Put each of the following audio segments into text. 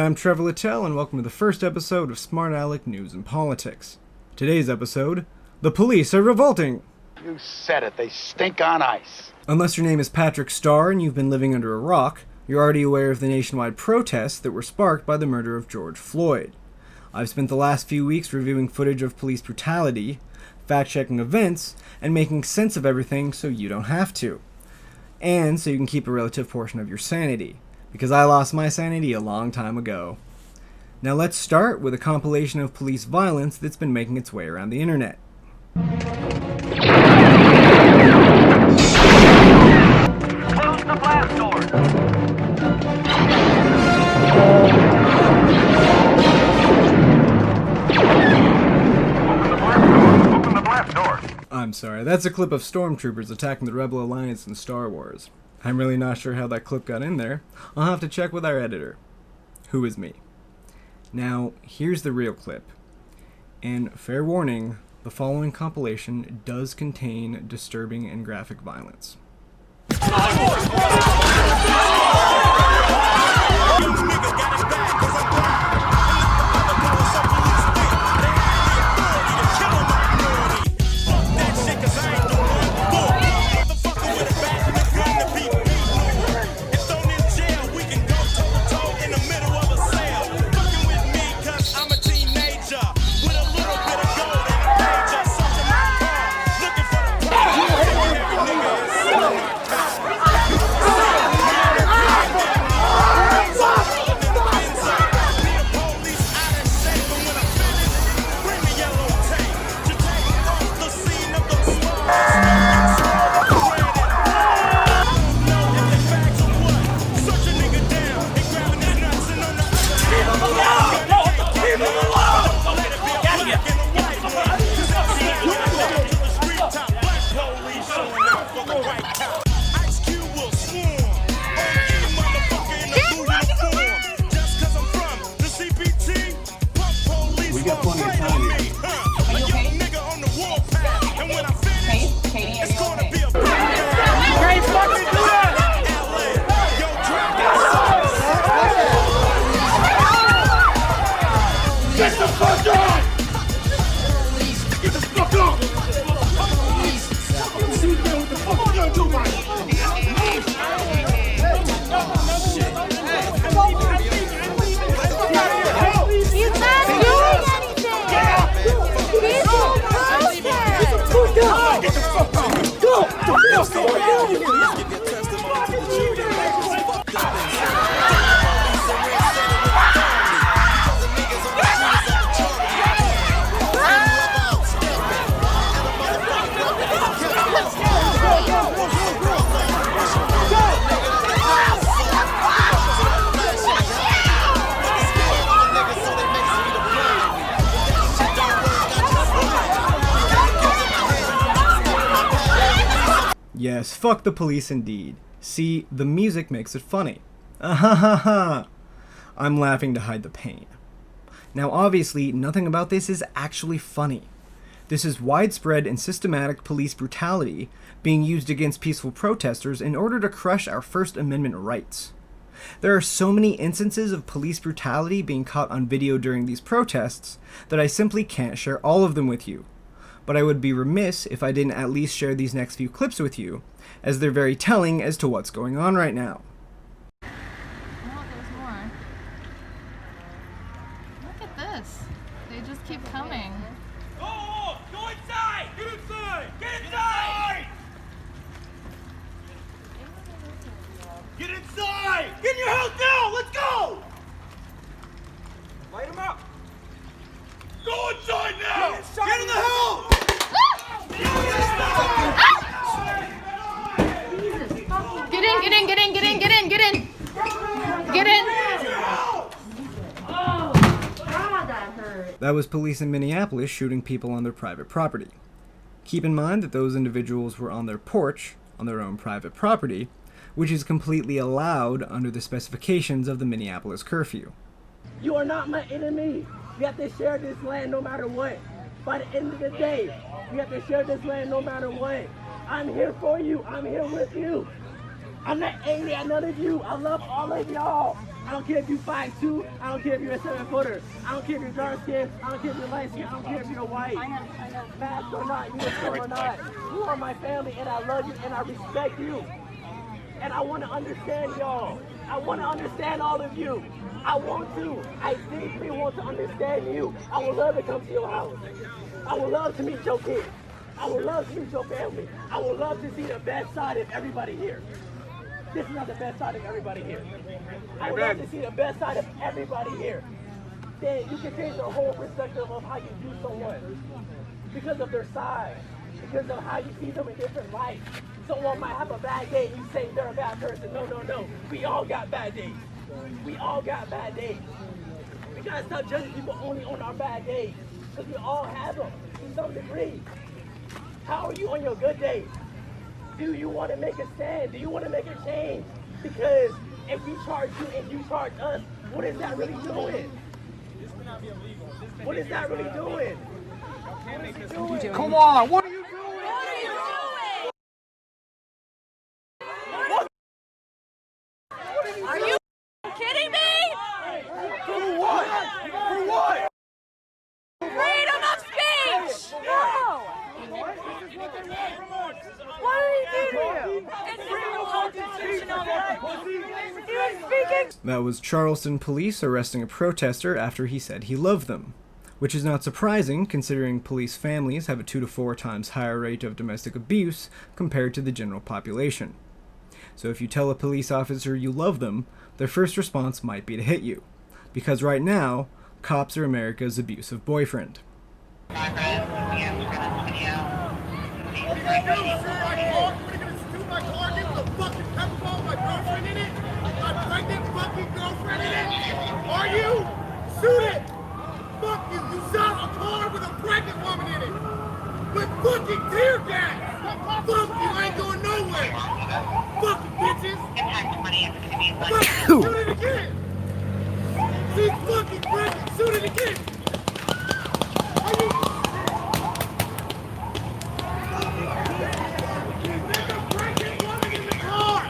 I'm Trevor Littell, and welcome to the first episode of Smart Aleck News and Politics. Today's episode, the police are revolting! You said it, they stink on ice. Unless your name is Patrick Starr and you've been living under a rock, you're already aware of the nationwide protests that were sparked by the murder of George Floyd. I've spent the last few weeks reviewing footage of police brutality, fact-checking events, and making sense of everything so you don't have to. And so you can keep a relative portion of your sanity, because I lost my sanity a long time ago. Now let's start with a compilation of police violence that's been making its way around the internet. Close the blast doors. Open the blast door. I'm sorry, that's a clip of stormtroopers attacking the Rebel Alliance in Star Wars. I'm really not sure how that clip got in there. I'll have to check with our editor. Who is me. Now, here's the real clip. And fair warning, the following compilation does contain disturbing and graphic violence. Yes, fuck the police indeed. See, the music makes it funny. Ahahaha! I'm laughing to hide the pain. Now obviously, nothing about this is actually funny. This is widespread and systematic police brutality being used against peaceful protesters in order to crush our First Amendment rights. There are so many instances of police brutality being caught on video during these protests that I simply can't share all of them with you. But I would be remiss if I didn't at least share these next few clips with you, as they're very telling as to what's going on right now. No, there's more. Look at this. They just keep coming. Go inside! Get inside! Get inside! Get inside! Get in your house now! Let's go! Light him up! Go inside now! Get in the house! Get in, get in, get in, get in, get in, get in! Get in! Oh, God, that hurt. That was police in Minneapolis shooting people on their private property. Keep in mind that those individuals were on their porch, on their own private property, which is completely allowed under the specifications of the Minneapolis curfew. You are not my enemy. We have to share this land no matter what. By the end of the day, we have to share this land no matter what. I'm here for you. I'm here with you. I'm not angry at none of you. I love all of y'all. I don't care if you 5'2", I don't care if you're a 7-footer. I don't care if you're dark skinned, I don't care if you're light skinned, I don't care if you're white. Mask or not, uniform or not. You are my family and I love you and I respect you. And I want to understand y'all. I want to understand all of you. I deeply want to understand you. I would love to come to your house. I would love to meet your kids. I would love to meet your family. I would love to see the best side of everybody here. This is not the best side of everybody here. I would love to see the best side of everybody here. Then you can change the whole perspective of how you view someone. Because of their size. Because of how you see them in different lights. Someone might have a bad day and you say they're a bad person. No. We all got bad days. We all got bad days. We gotta stop judging people only on our bad days. Because we all have them to some degree. How are you on your good days? Do you want to make a stand? Do you want to make a change? Because if we charge you and you charge us, what is that really doing? What is that really doing? Come on, what are you doing? Are you kidding me? For what? For what? Freedom of speech! No! What are you doing? That was Charleston police arresting a protester after he said he loved them. Which is not surprising, considering police families have a 2 to 4 times higher rate of domestic abuse compared to the general population. So if you tell a police officer you love them, their first response might be to hit you. Because right now, cops are America's abusive boyfriend. Are you? Shoot it! Fuck you! You shot a car with a pregnant woman in it! With fucking tear gas! Fuck you! I ain't going nowhere! Fucking bitches! Fuck you! Shoot it again! She's fucking pregnant! Shoot it again! Are you? There's a pregnant woman in the car!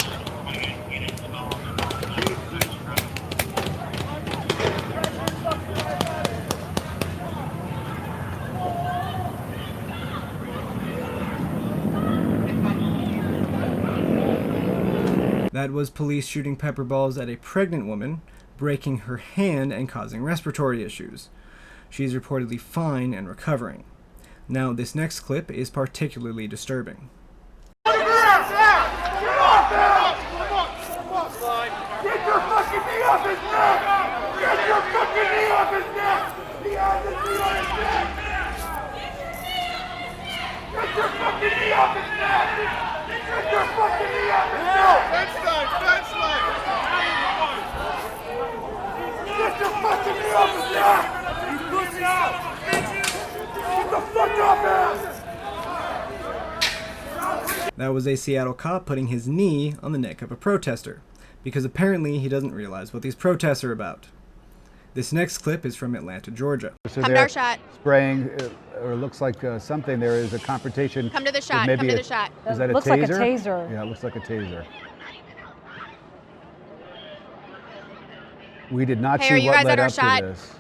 That was police shooting pepper balls at a pregnant woman, breaking her hand and causing respiratory issues. She is reportedly fine and recovering. Now, this next clip is particularly disturbing. Get your fucking knee off his neck! Get your fucking knee off his neck! He has his knee on his neck! Get your fucking knee off his neck! Get your fucking knee off his neck! Fence line! Get your fucking knee off his neck! He's pushing out! Get the fuck off him! That was a Seattle cop putting his knee on the neck of a protester, because apparently he doesn't realize what these protests are about. This next clip is from Atlanta, Georgia. So Come to our shot. spraying, or it looks like something. There is a confrontation. Come to the shot. Maybe Come to the shot. Is that a Looks taser? like a taser. Yeah, it looks like a taser. We did not Hey, are see you what guys led at our up shot? to this.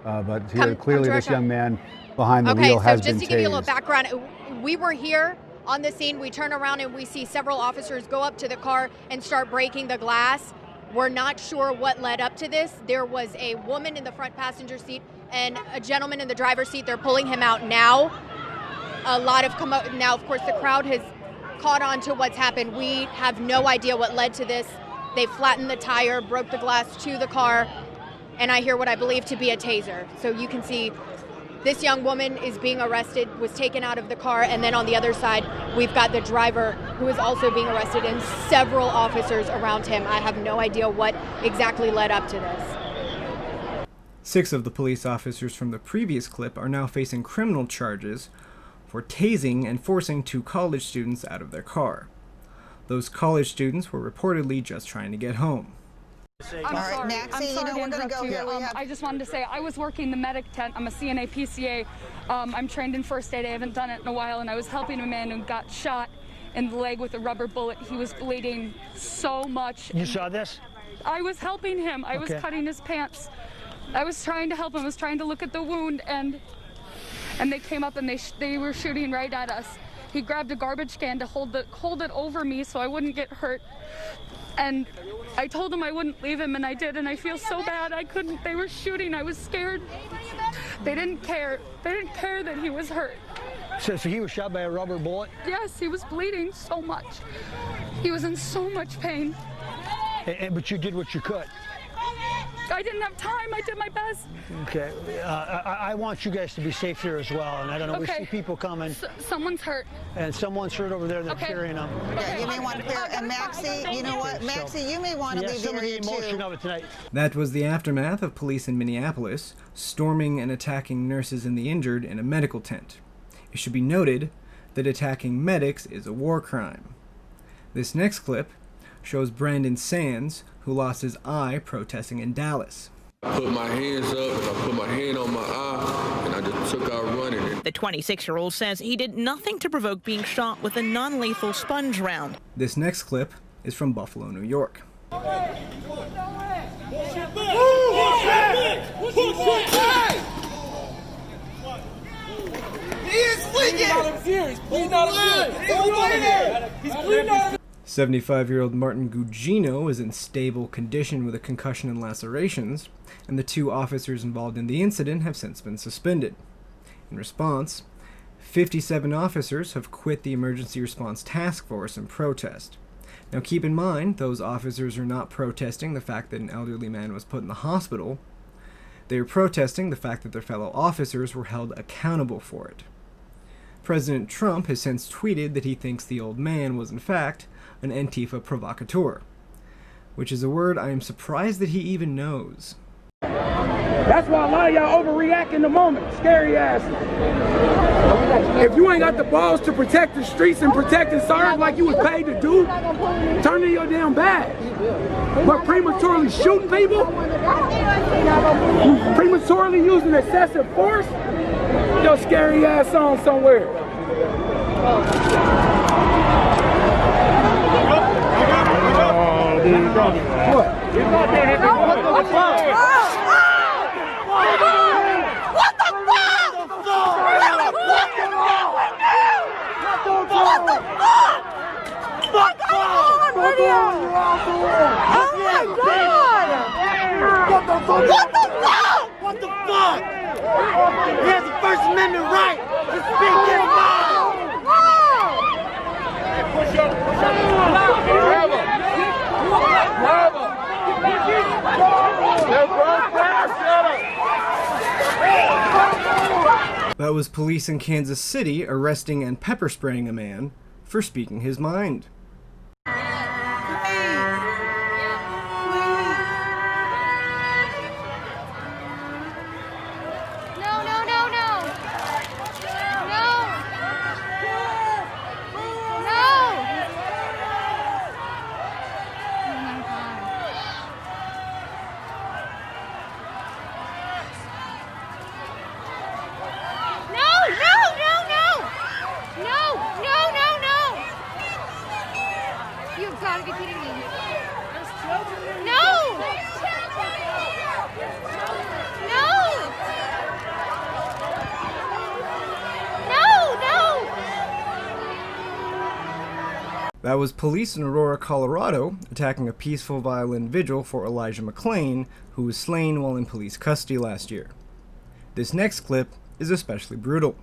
But here, Come clearly to our this shot. young man behind the Okay, wheel so has just been to give you a little tased. background, we were here on the scene. We turn around and we see several officers go up to the car and start breaking the glass. We're not sure what led up to this. There was a woman in the front passenger seat and a gentleman in the driver's seat. They're pulling him out now. A lot of now, of course, the crowd has caught on to what's happened. We have no idea what led to this. They flattened the tire, broke the glass to the car, and I hear what I believe to be a taser. So you can see this young woman is being arrested, was taken out of the car, and then on the other side, we've got the driver who is also being arrested and several officers around him. I have no idea what exactly led up to this. 6 of the police officers from the previous clip are now facing criminal charges for tasing and forcing 2 college students out of their car. Those college students were reportedly just trying to get home. I'm sorry. Maxie, I'm sorry to we're going to interrupt go you. here. I just wanted to say I was working the medic tent. I'm a CNA PCA. I'm trained in first aid. I haven't done it in a while, and I was helping a man who got shot in the leg with a rubber bullet. He was bleeding so much. You saw this? I was helping him. I was cutting his pants. I was trying to help him. I was trying to look at the wound, and they came up and they were shooting right at us. He grabbed a garbage can to hold it over me so I wouldn't get hurt. And I told him I wouldn't leave him, and I did, and I feel so bad. I couldn't. They were shooting. I was scared. They didn't care. They didn't care that he was hurt. So he was shot by a rubber bullet? Yes, he was bleeding so much. He was in so much pain. But you did what you could. I didn't have time. I did my best. Okay. I want you guys to be safe here as well. And I don't know, we see people coming. Someone's hurt. And someone's hurt over there. They're carrying them. Yeah, you may want to clear. And Maxie, you know what? Maxie, you may want to leave the area some of the emotion of it tonight. That was the aftermath of police in Minneapolis storming and attacking nurses and the injured in a medical tent. It should be noted that attacking medics is a war crime. This next clip shows Brandon Sands, who lost his eye protesting in Dallas. I put my hands up and I put my hand on my eye and I just took out running. The 26-year-old says he did nothing to provoke being shot with a non-lethal sponge round. This next clip is from Buffalo, New York. He is wicked! He's not a He's bleeding out of 75-year-old Martin Gugino is in stable condition with a concussion and lacerations, and the 2 officers involved in the incident have since been suspended. In response, 57 officers have quit the Emergency Response Task Force in protest. Now keep in mind, those officers are not protesting the fact that an elderly man was put in the hospital. They are protesting the fact that their fellow officers were held accountable for it. President Trump has since tweeted that he thinks the old man was in fact an Antifa provocateur, which is a word I am surprised that he even knows. That's why a lot of y'all overreact in the moment. Scary ass. If you ain't got the balls to protect the streets and protect and serve like you was paid to do, turn to your damn back. But prematurely shooting people, prematurely using excessive force, your scary ass on somewhere. What the fuck? He has the First Amendment right to speak his mind. Push up. Grab him. That was police in Kansas City arresting and pepper spraying a man for speaking his mind. You've got to be kidding me. No! That was police in Aurora, Colorado, attacking a peaceful violin vigil for Elijah McClain, who was slain while in police custody last year. This next clip is especially brutal.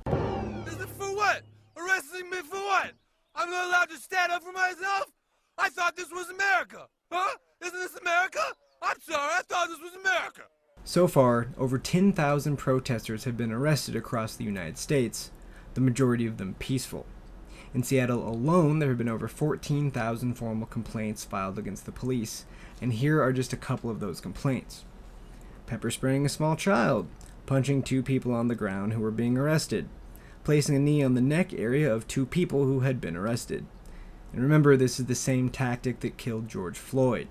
Is it for what? Arresting me for what? I'm not allowed to stand up for myself? I thought this was America. Huh? Isn't this America? I'm sorry, I thought this was America. So far, over 10,000 protesters have been arrested across the United States, the majority of them peaceful. In Seattle alone, there have been over 14,000 formal complaints filed against the police, and here are just a couple of those complaints. Pepper spraying a small child, punching 2 people on the ground who were being arrested, placing a knee on the neck area of 2 people who had been arrested. And remember, this is the same tactic that killed George Floyd.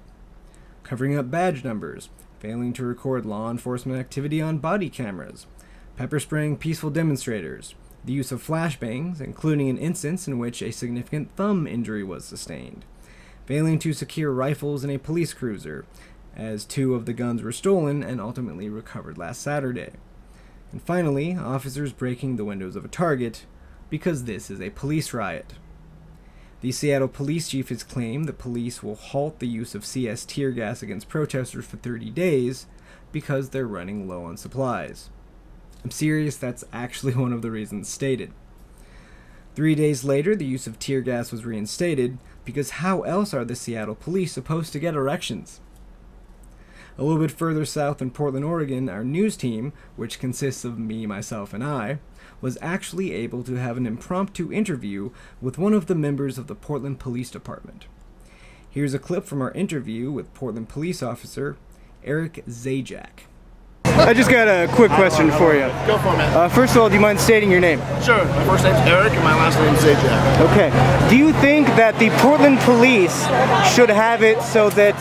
Covering up badge numbers, failing to record law enforcement activity on body cameras, pepper spraying peaceful demonstrators, the use of flashbangs, including an instance in which a significant thumb injury was sustained, failing to secure rifles in a police cruiser, as 2 of the guns were stolen and ultimately recovered last Saturday. And finally, officers breaking the windows of a Target, because this is a police riot. The Seattle police chief has claimed the police will halt the use of CS tear gas against protesters for 30 days because they're running low on supplies. I'm serious, that's actually one of the reasons stated. 3 days later, the use of tear gas was reinstated, because how else are the Seattle police supposed to get erections? A little bit further south in Portland, Oregon, our news team, which consists of me, myself, and I, was actually able to have an impromptu interview with one of the members of the Portland Police Department. Here's a clip from our interview with Portland Police Officer Eric Zajac. I just got a quick question for you. Go for it, man. First of all, do you mind stating your name? Sure. My first name's Eric and my last name's Zajac. Okay. Do you think that the Portland police should have it so that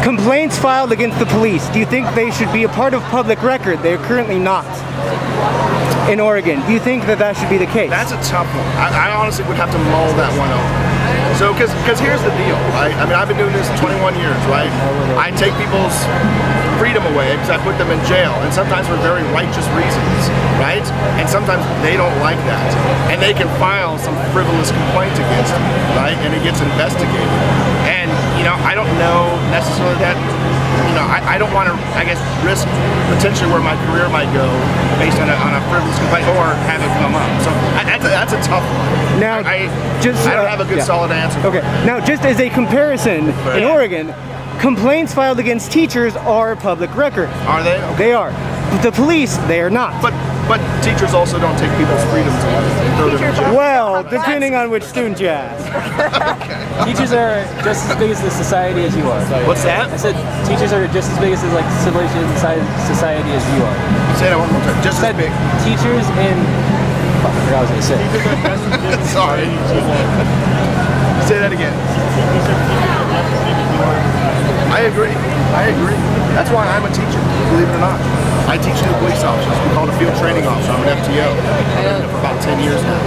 complaints filed against the police, do you think they should be a part of public record? They're currently not in Oregon. Do you think that that should be the case? That's a tough one. I honestly would have to mull that one over. So, because here's the deal, right? I mean, I've been doing this 21 years, right? I take people's freedom away because I put them in jail, and sometimes for very righteous reasons, right? And sometimes they don't like that, and they can file some frivolous complaint against me, right? And it gets investigated. And I don't know necessarily that. I don't want to, I guess, risk potentially where my career might go based on a frivolous complaint or have it come up. So that's a tough one. Now, I don't have a good solid answer. Okay. Now, just as a comparison, in Oregon, complaints filed against teachers are public record. Are they? Okay. They are. The police, they are not. But teachers also don't take people's freedoms away. Well, depending on which student you ask. Okay. Teachers are just as big as the society as you are. What's that? I said teachers are just as big as like civilization society as you are. Say that one more time. Just as big. Teachers in. I forgot what I was going to say. Sorry. Say that again. I agree. That's why I'm a teacher, believe it or not. I teach new police officers. We call it a field training officer. I'm an FTO. I've been there for about 10 years now.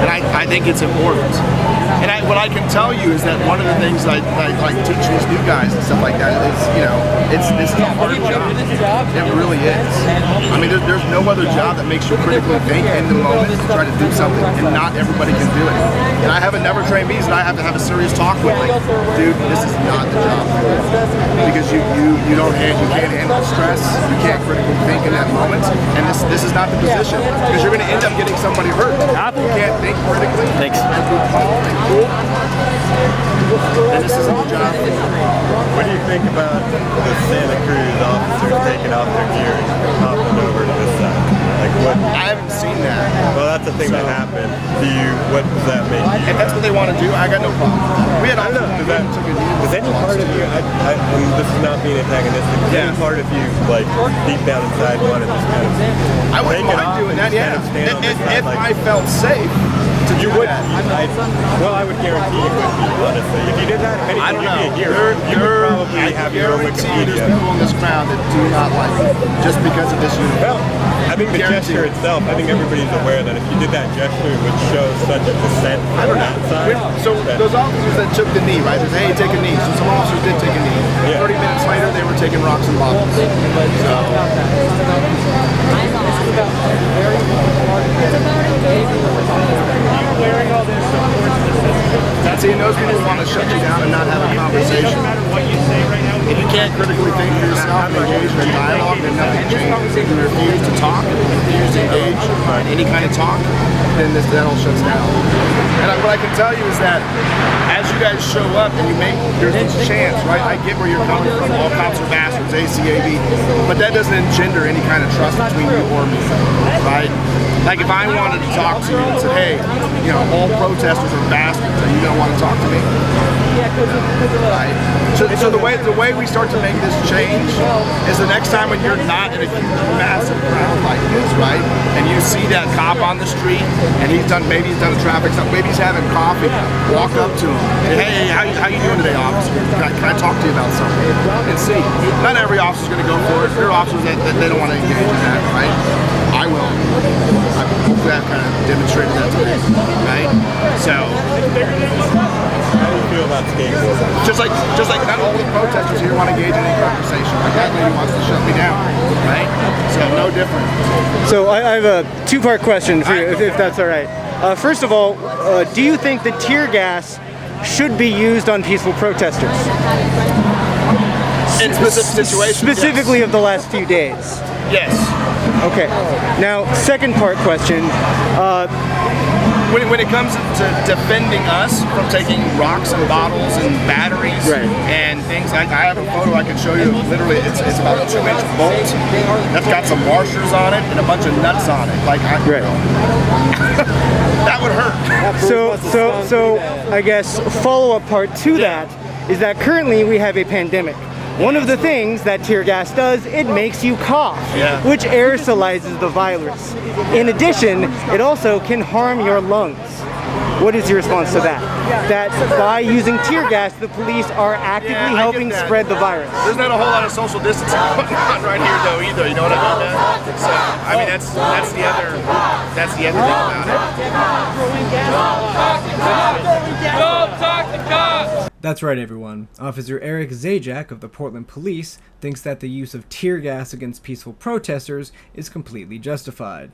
And I think it's important. And what I can tell you is that one of the things I teach these new guys and stuff like that is, this is a hard job. It really is. I mean, there's no other job that makes you critically think in the moment to try to do something, and not everybody can do it. And I have a never trained beast, and I have to have a serious talk with, like, dude, this is not the job for you. Because you can't handle stress, you can't critically think in that moment, and this is not the position, because you're going to end up getting somebody hurt. You can't think critically and be calm and cool, and this isn't the job. What do you think about the Santa Cruz officers taking off their gear and hopping over to this side? Like what? I haven't seen that. Well, that's the thing that happened. What does that make you? If that's what they want to do, I got no problem. We had does any part of you, and this is not being antagonistic, does any part of you, like, deep down inside want to just kind of I wouldn't mind doing that, yeah. If I felt safe to do that. Well, I would guarantee you would be, honestly. If you did that, if anything, you'd be a hero. You would probably have your own Wikipedia. There's people in this crowd that do not like it, just because of this uniform. Well, I think the gesture itself, I think everybody's aware that if you did that gesture, it would show such a dissent from that side. So those officers that took the knee, right? They said, hey, take a knee. So some officers did take a knee. Yeah. 30 minutes later, they were taking rocks and bottles. So. See, and those people want to shut you down and not have a conversation. If you can't critically think for yourself and engage in a dialogue, then nothing changes. If you refuse to talk, if you refuse to engage in any kind of talk, then that all shuts down. And what I can tell you is that as you guys show up and there's this chance, right? I get where you're coming from, all cops are bastards, ACAB, but that doesn't engender any kind of trust between you or me, right? Like if I wanted to talk to you and said, hey, all protesters are bastards, are you gonna want to talk to me? Right? So the way we start to make this change is the next time when you're not in a massive crowd like this, right? And you see that cop on the street and maybe he's done a traffic stop, maybe he's having coffee, walk up to him and hey, how you doing today, officer? Can I talk to you about something? And see, not every officer's gonna go for it. There are officers that they don't want to engage in that, right? I will. Hopefully I've kind of demonstrated that today, right? So. How do you feel about about skateboarding. Just like not all the protesters here want to engage in any conversation. Like that lady wants to shut me down, right? So no different. So I have a two-part question for you, if that's all right. First of all, do you think that tear gas should be used on peaceful protesters? In specific situations, specifically of the last few days. Yes. Okay. Now, second part question. When it comes to defending us from taking rocks and bottles and batteries and things, I have a photo I can show you. Literally, it's about a 2-inch bolt that's got some washers on it and a bunch of nuts on it. Like, that would hurt. So I guess follow-up part to that is that currently we have a pandemic. One of the things that tear gas does, it makes you cough, which aerosolizes the virus. In addition, it also can harm your lungs. What is your response to that? That by using tear gas, the police are actively helping spread the virus. There's not a whole lot of social distancing going on right here, though, either. You know what I mean, man? So, I mean, that's the other thing about it. That's right, everyone. Officer Eric Zajac of the Portland Police thinks that the use of tear gas against peaceful protesters is completely justified,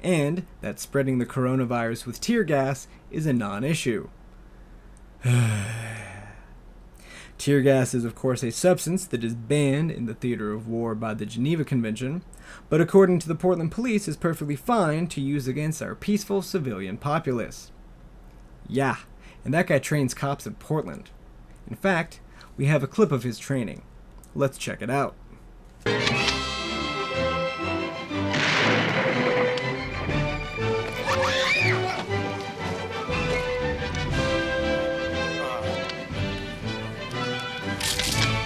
and that spreading the coronavirus with tear gas is a non-issue. Tear gas is, of course, a substance that is banned in the theater of war by the Geneva Convention, but according to the Portland Police, is perfectly fine to use against our peaceful civilian populace. Yeah, and that guy trains cops in Portland. In fact, we have a clip of his training. Let's check it out.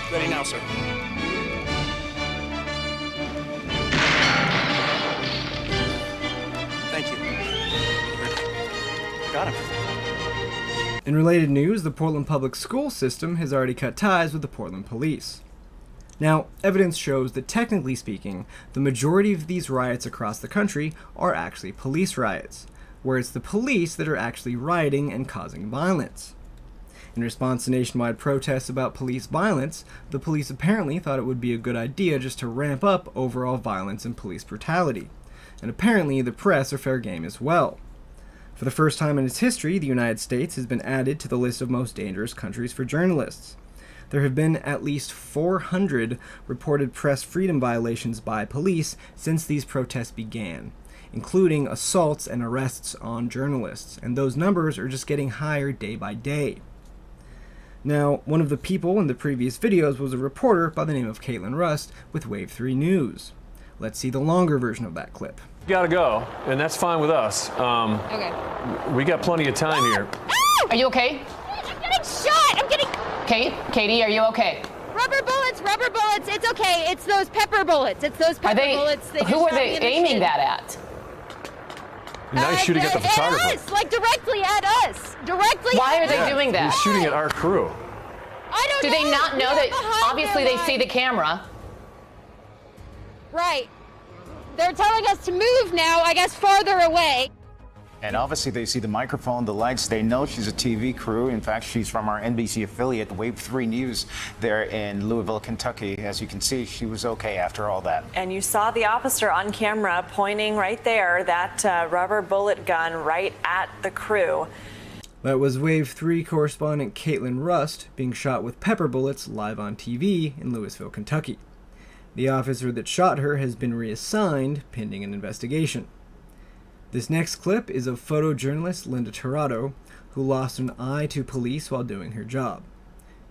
Ready now, sir. Thank you. Got him. In related news, the Portland public school system has already cut ties with the Portland Police. Now, evidence shows that technically speaking, the majority of these riots across the country are actually police riots, where it's the police that are actually rioting and causing violence. In response to nationwide protests about police violence, the police apparently thought it would be a good idea just to ramp up overall violence and police brutality. And apparently the press are fair game as well. For the first time in its history, the United States has been added to the list of most dangerous countries for journalists. There have been at least 400 reported press freedom violations by police since these protests began, including assaults and arrests on journalists, and those numbers are just getting higher day by day. Now, one of the people in the previous videos was a reporter by the name of Caitlin Rust with Wave 3 News. Let's see the longer version of that clip. Gotta go, and that's fine with us. Okay. We got plenty of time here. Are you okay? I'm getting shot! I'm getting... Katie, are you okay? Rubber bullets, it's okay. It's those pepper bullets. Bullets. Who are they aiming that at? Nice shooting at the photographer. At us, like directly at us. Why are they doing that? He's shooting at our crew. I don't know. Do they not know that obviously they see the camera? Right. They're telling us to move now, I guess farther away. And obviously they see the microphone, the lights, they know she's a TV crew. In fact, she's from our NBC affiliate, Wave 3 News, there in Louisville, Kentucky. As you can see, she was okay after all that. And you saw the officer on camera pointing right there, that rubber bullet gun right at the crew. That was Wave 3 correspondent Caitlin Rust being shot with pepper bullets live on TV in Louisville, Kentucky. The officer that shot her has been reassigned, pending an investigation. This next clip is of photojournalist Linda Tirado, who lost an eye to police while doing her job.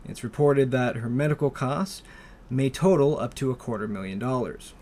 It's reported that her medical costs may total up to $250,000.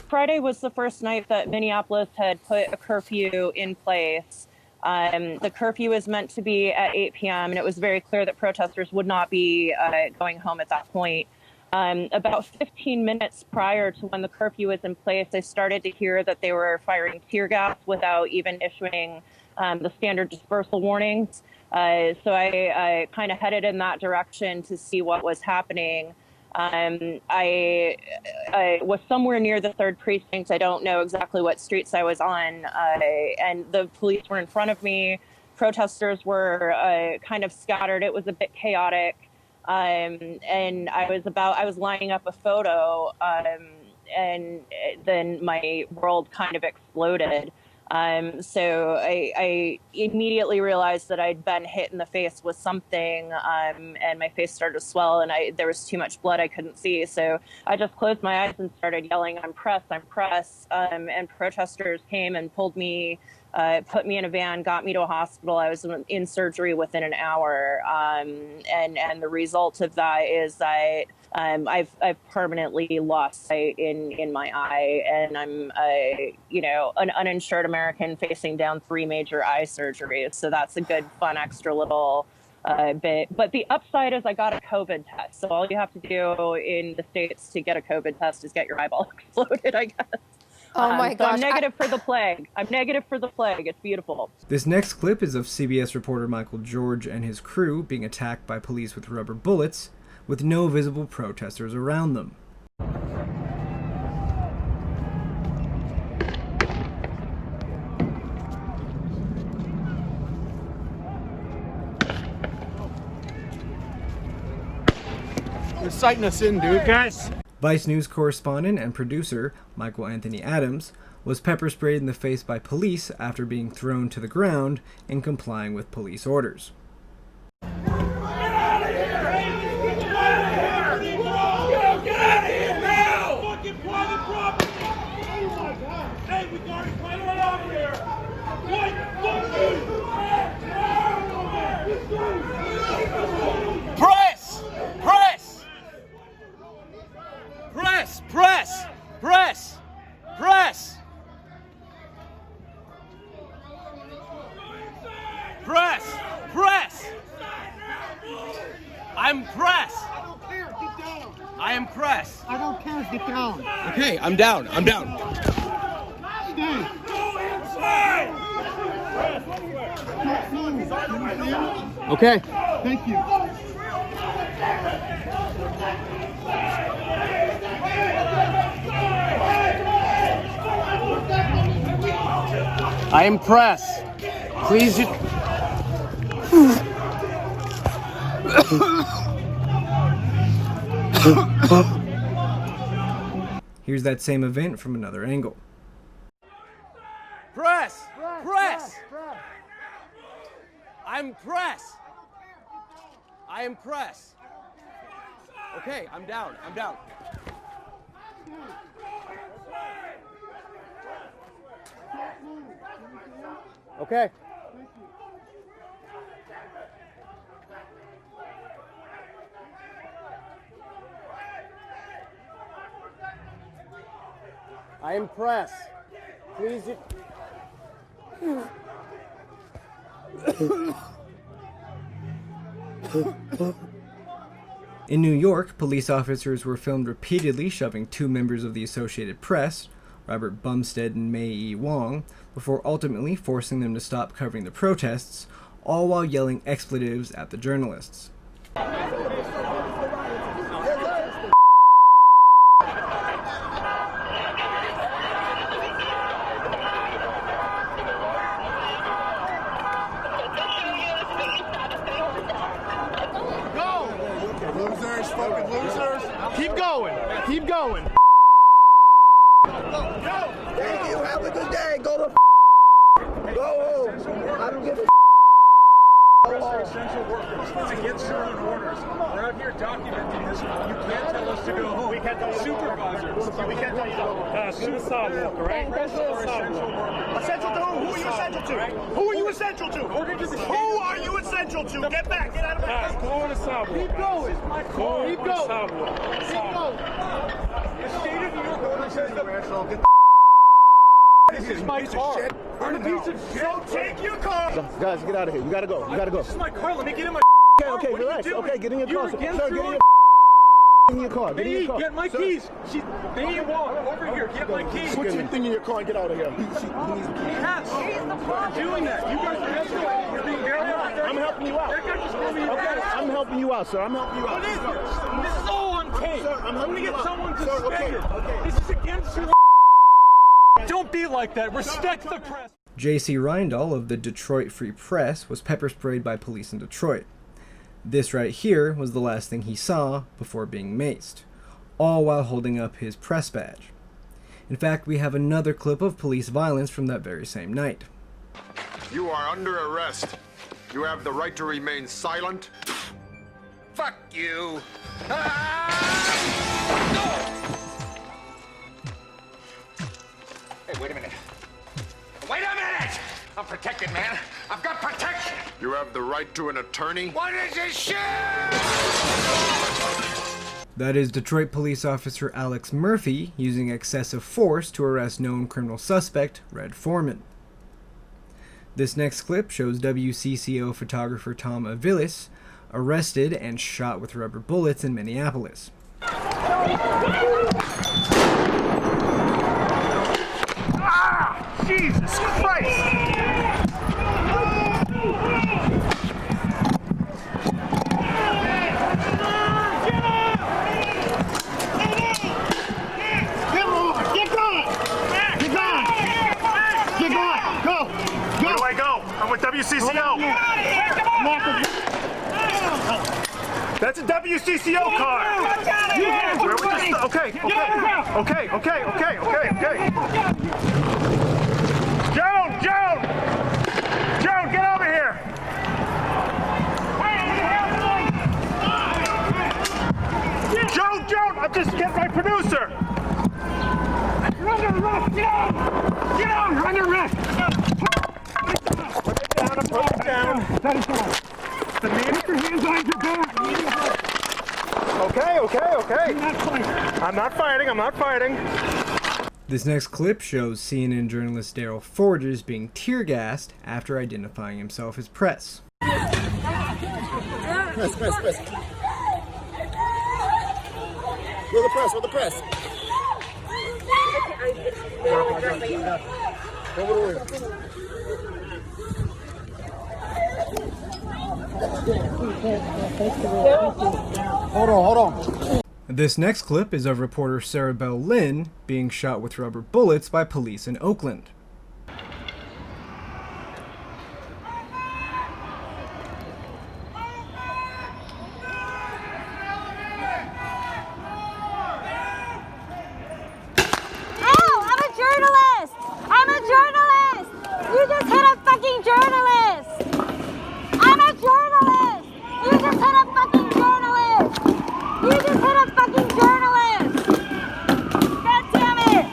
Friday was the first night that Minneapolis had put a curfew in place. The curfew was meant to be at 8 p.m., and it was very clear that protesters would not be going home at that point. About 15 minutes prior to when the curfew was in place, I started to hear that they were firing tear gas without even issuing the standard dispersal warnings. So I kind of headed in that direction to see what was happening. I was somewhere near the 3rd precinct. I don't know exactly what streets I was on. And the police were in front of me. protesters were kind of scattered. It was a bit chaotic. And I was lining up a photo, and then my world kind of exploded. So I immediately realized that I'd been hit in the face with something, and my face started to swell, and there was too much blood I couldn't see. So I just closed my eyes and started yelling, "I'm press, I'm press." And protesters came and pulled me, put me in a van, got me to a hospital. I was in surgery within an hour. And the result of that is that I've permanently lost sight in my eye, and I'm an uninsured American facing down 3 major eye surgeries. So that's a good, fun, extra little bit. But the upside is I got a COVID test. So all you have to do in the States to get a COVID test is get your eyeball exploded, I guess. Oh my gosh. I'm negative for the plague. I'm negative for the plague. It's beautiful. This next clip is of CBS reporter Michael George and his crew being attacked by police with rubber bullets, with no visible protesters around them. They're sighting us in, dude. Guys. Vice News correspondent and producer Michael Anthony Adams was pepper sprayed in the face by police after being thrown to the ground and complying with police orders. Press! Press! Press! Press! Press! Press! Press! Press! I'm press! I don't care, get down. I am press. I don't care, get down. Okay, I'm down. I'm down. Stay. Go inside! Okay. Thank you. I am press. Please. Here's that same event from another angle. Press! Press! I'm press! I am press. Okay, I'm down. I'm down. Okay. I am press. Please. In New York, police officers were filmed repeatedly shoving 2 members of the Associated Press, Robert Bumstead and Mei E. Wong, before ultimately forcing them to stop covering the protests, all while yelling expletives at the journalists. Losers, fucking losers. Keep going. Keep going. Go. Thank you. Have a good day. Go to go home. I don't give a essential workers. It's against your own orders. We're out here documenting this. You can't tell us to go home. We can't tell you supervisors. We can't tell you to go home. Right? Essential workers. Essential to who? Who are you essential to? Who are you essential to? Who are you essential to? Get back. Get out of my face. Keep going. Keep going. Keep going. The state of New York order says that. This is my car. I'm a piece of shit. So take your car. Guys, get out of here. You gotta go. You gotta go. This is my car. Let me get in my car. Okay, relax. Okay, get in your car. Sir, get in your car. Get in your car. Get my keys. They walk over here. Get my keys. Put your thing in your car and get out of here. Yes. You're doing that. You guys are escalating. You're being very I'm helping you out. Okay, I'm helping you out, sir. I'm helping you out. What is this? This is all on tape. Sir, I'm going to get someone suspended. Okay. This is against your. Don't be like that. Respect the press. J.C. Reindahl of the Detroit Free Press was pepper sprayed by police in Detroit. This right here was the last thing he saw before being maced, all while holding up his press badge. In fact, we have another clip of police violence from that very same night. You are under arrest. You have the right to remain silent. Fuck you. Hey, wait a minute. Wait a minute! I'm protected, man. I've got protection. You have the right to an attorney. What is this shit? That is Detroit police officer Alex Murphy using excessive force to arrest known criminal suspect Red Foreman. This next clip shows WCCO photographer Tom Aviles arrested and shot with rubber bullets in Minneapolis. Ah! Jesus Christ! WCCO. That's a WCCO car. Okay. Joan, get over here. Joan, I'm just getting my producer. You're under arrest. Get out. You're under arrest. Put it down. The man, put your hands on your back. Okay. I'm not fighting. This next clip shows CNN journalist Daryl Forgers being tear gassed after identifying himself as press. Press. Where the press? Hold on. This next clip is of reporter Sarah Bell Lynn being shot with rubber bullets by police in Oakland. I'm a journalist! You just hit a fucking journalist! I'm a journalist! You just hit a fucking journalist! You just hit a fucking journalist! God damn it!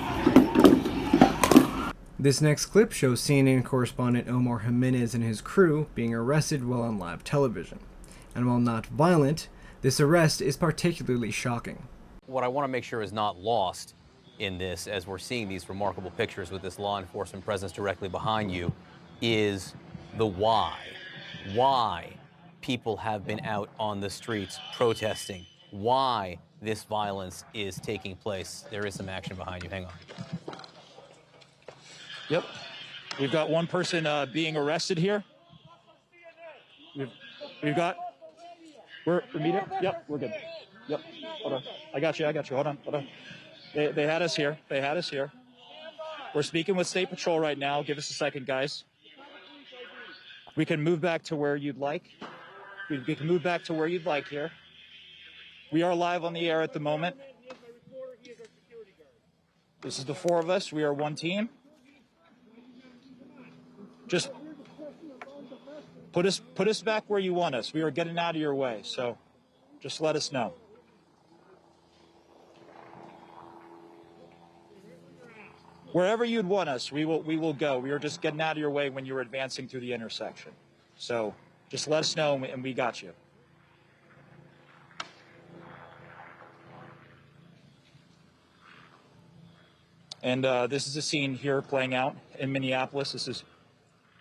This next clip shows CNN correspondent Omar Jimenez and his crew being arrested while on live television. And while not violent, this arrest is particularly shocking. What I want to make sure is not lost in this, as we're seeing these remarkable pictures with this law enforcement presence directly behind you, is the why. Why people have been out on the streets protesting. Why this violence is taking place. There is some action behind you. Hang on. Yep. We've got one person being arrested here. We've got... We're meeting? Yep, we're good. Yep. Hold on. I got you. Hold on. They had us here. We're speaking with State Patrol right now. Give us a second, guys. We can move back to where you'd like. We can move back to where you'd like here. We are live on the air at the moment. This is the four of us. We are one team. Just put us back where you want us. We are getting out of your way, so just let us know. Wherever you'd want us, we will go. We are just getting out of your way when you're advancing through the intersection. So just let us know, and we got you. And this is a scene here playing out in Minneapolis. This is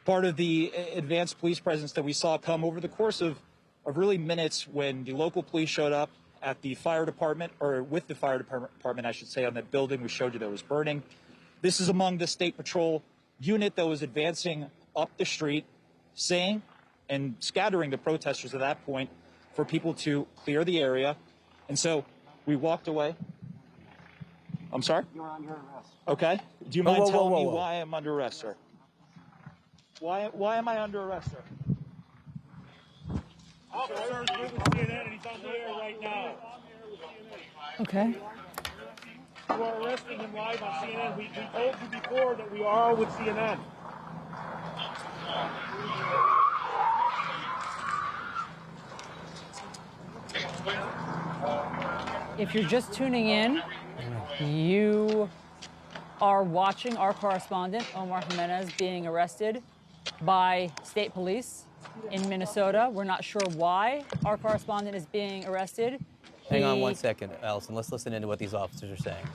part of the advanced police presence that we saw come over the course of really minutes when the local police showed up at the fire department, or with the fire department, I should say, on that building we showed you that was burning. This is among the State Patrol unit that was advancing up the street, saying and scattering the protesters at that point for people to clear the area. And so we walked away. I'm sorry? You're under arrest. Okay. Do you mind telling me why I'm under arrest, sir? Why am I under arrest, sir? Officer's with CNN and he's on the air right now. Okay. You are arresting him live on CNN. We told you before that we are with CNN. If you're just tuning in, you are watching our correspondent, Omar Jimenez, being arrested by state police in Minnesota. We're not sure why our correspondent is being arrested. Hang on 1 second, Allison. Let's listen into what these officers are saying.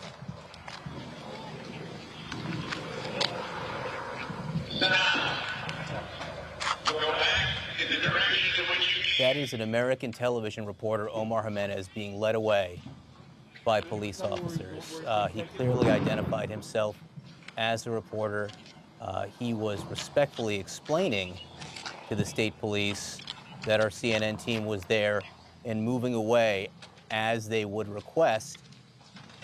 That is an American television reporter, Omar Jimenez, being led away by police officers. He clearly identified himself as a reporter. He was respectfully explaining to the state police that our CNN team was there and moving away as they would request.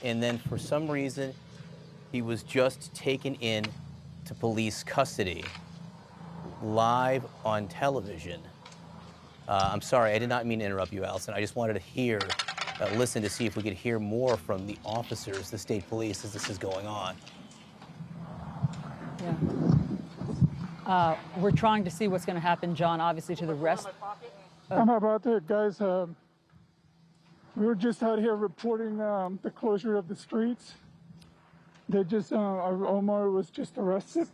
And then for some reason, he was just taken in to police custody live on television. I'm sorry, I did not mean to interrupt you, Allison. I just wanted to listen to see if we could hear more from the officers, the state police, as this is going on. Yeah. We're trying to see what's going to happen, John, obviously, to the rest. I'm about there, guys. We were just out here reporting the closure of the streets. They just, Omar was just arrested.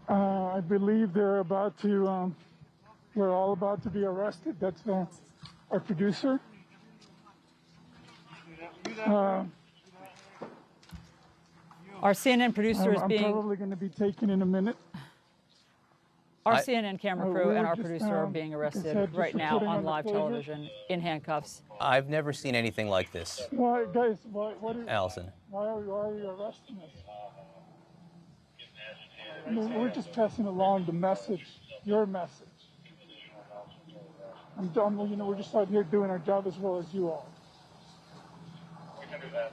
I believe they're about to, we're all about to be arrested. That's our producer. Our CNN producer is being... I'm probably going to be taken in a minute. Our CNN camera crew and our producer are being arrested right now on live television in handcuffs. I've never seen anything like this. Why, guys, what Allison. Why are you arresting us? I mean, we're just passing along the message, your message. I'm done, we're just out here doing our job as well as you all. We can do that.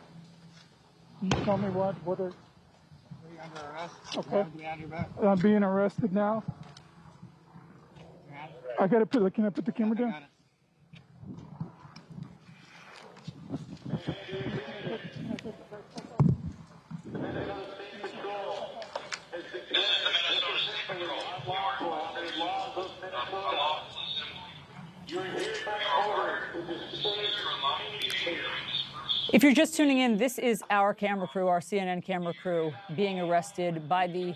Can you tell me what are... Are you under arrest? Okay. Behind your back. I'm being arrested now. I gotta can I put the camera down? If you're just tuning in, this is our camera crew, our CNN camera crew, being arrested by the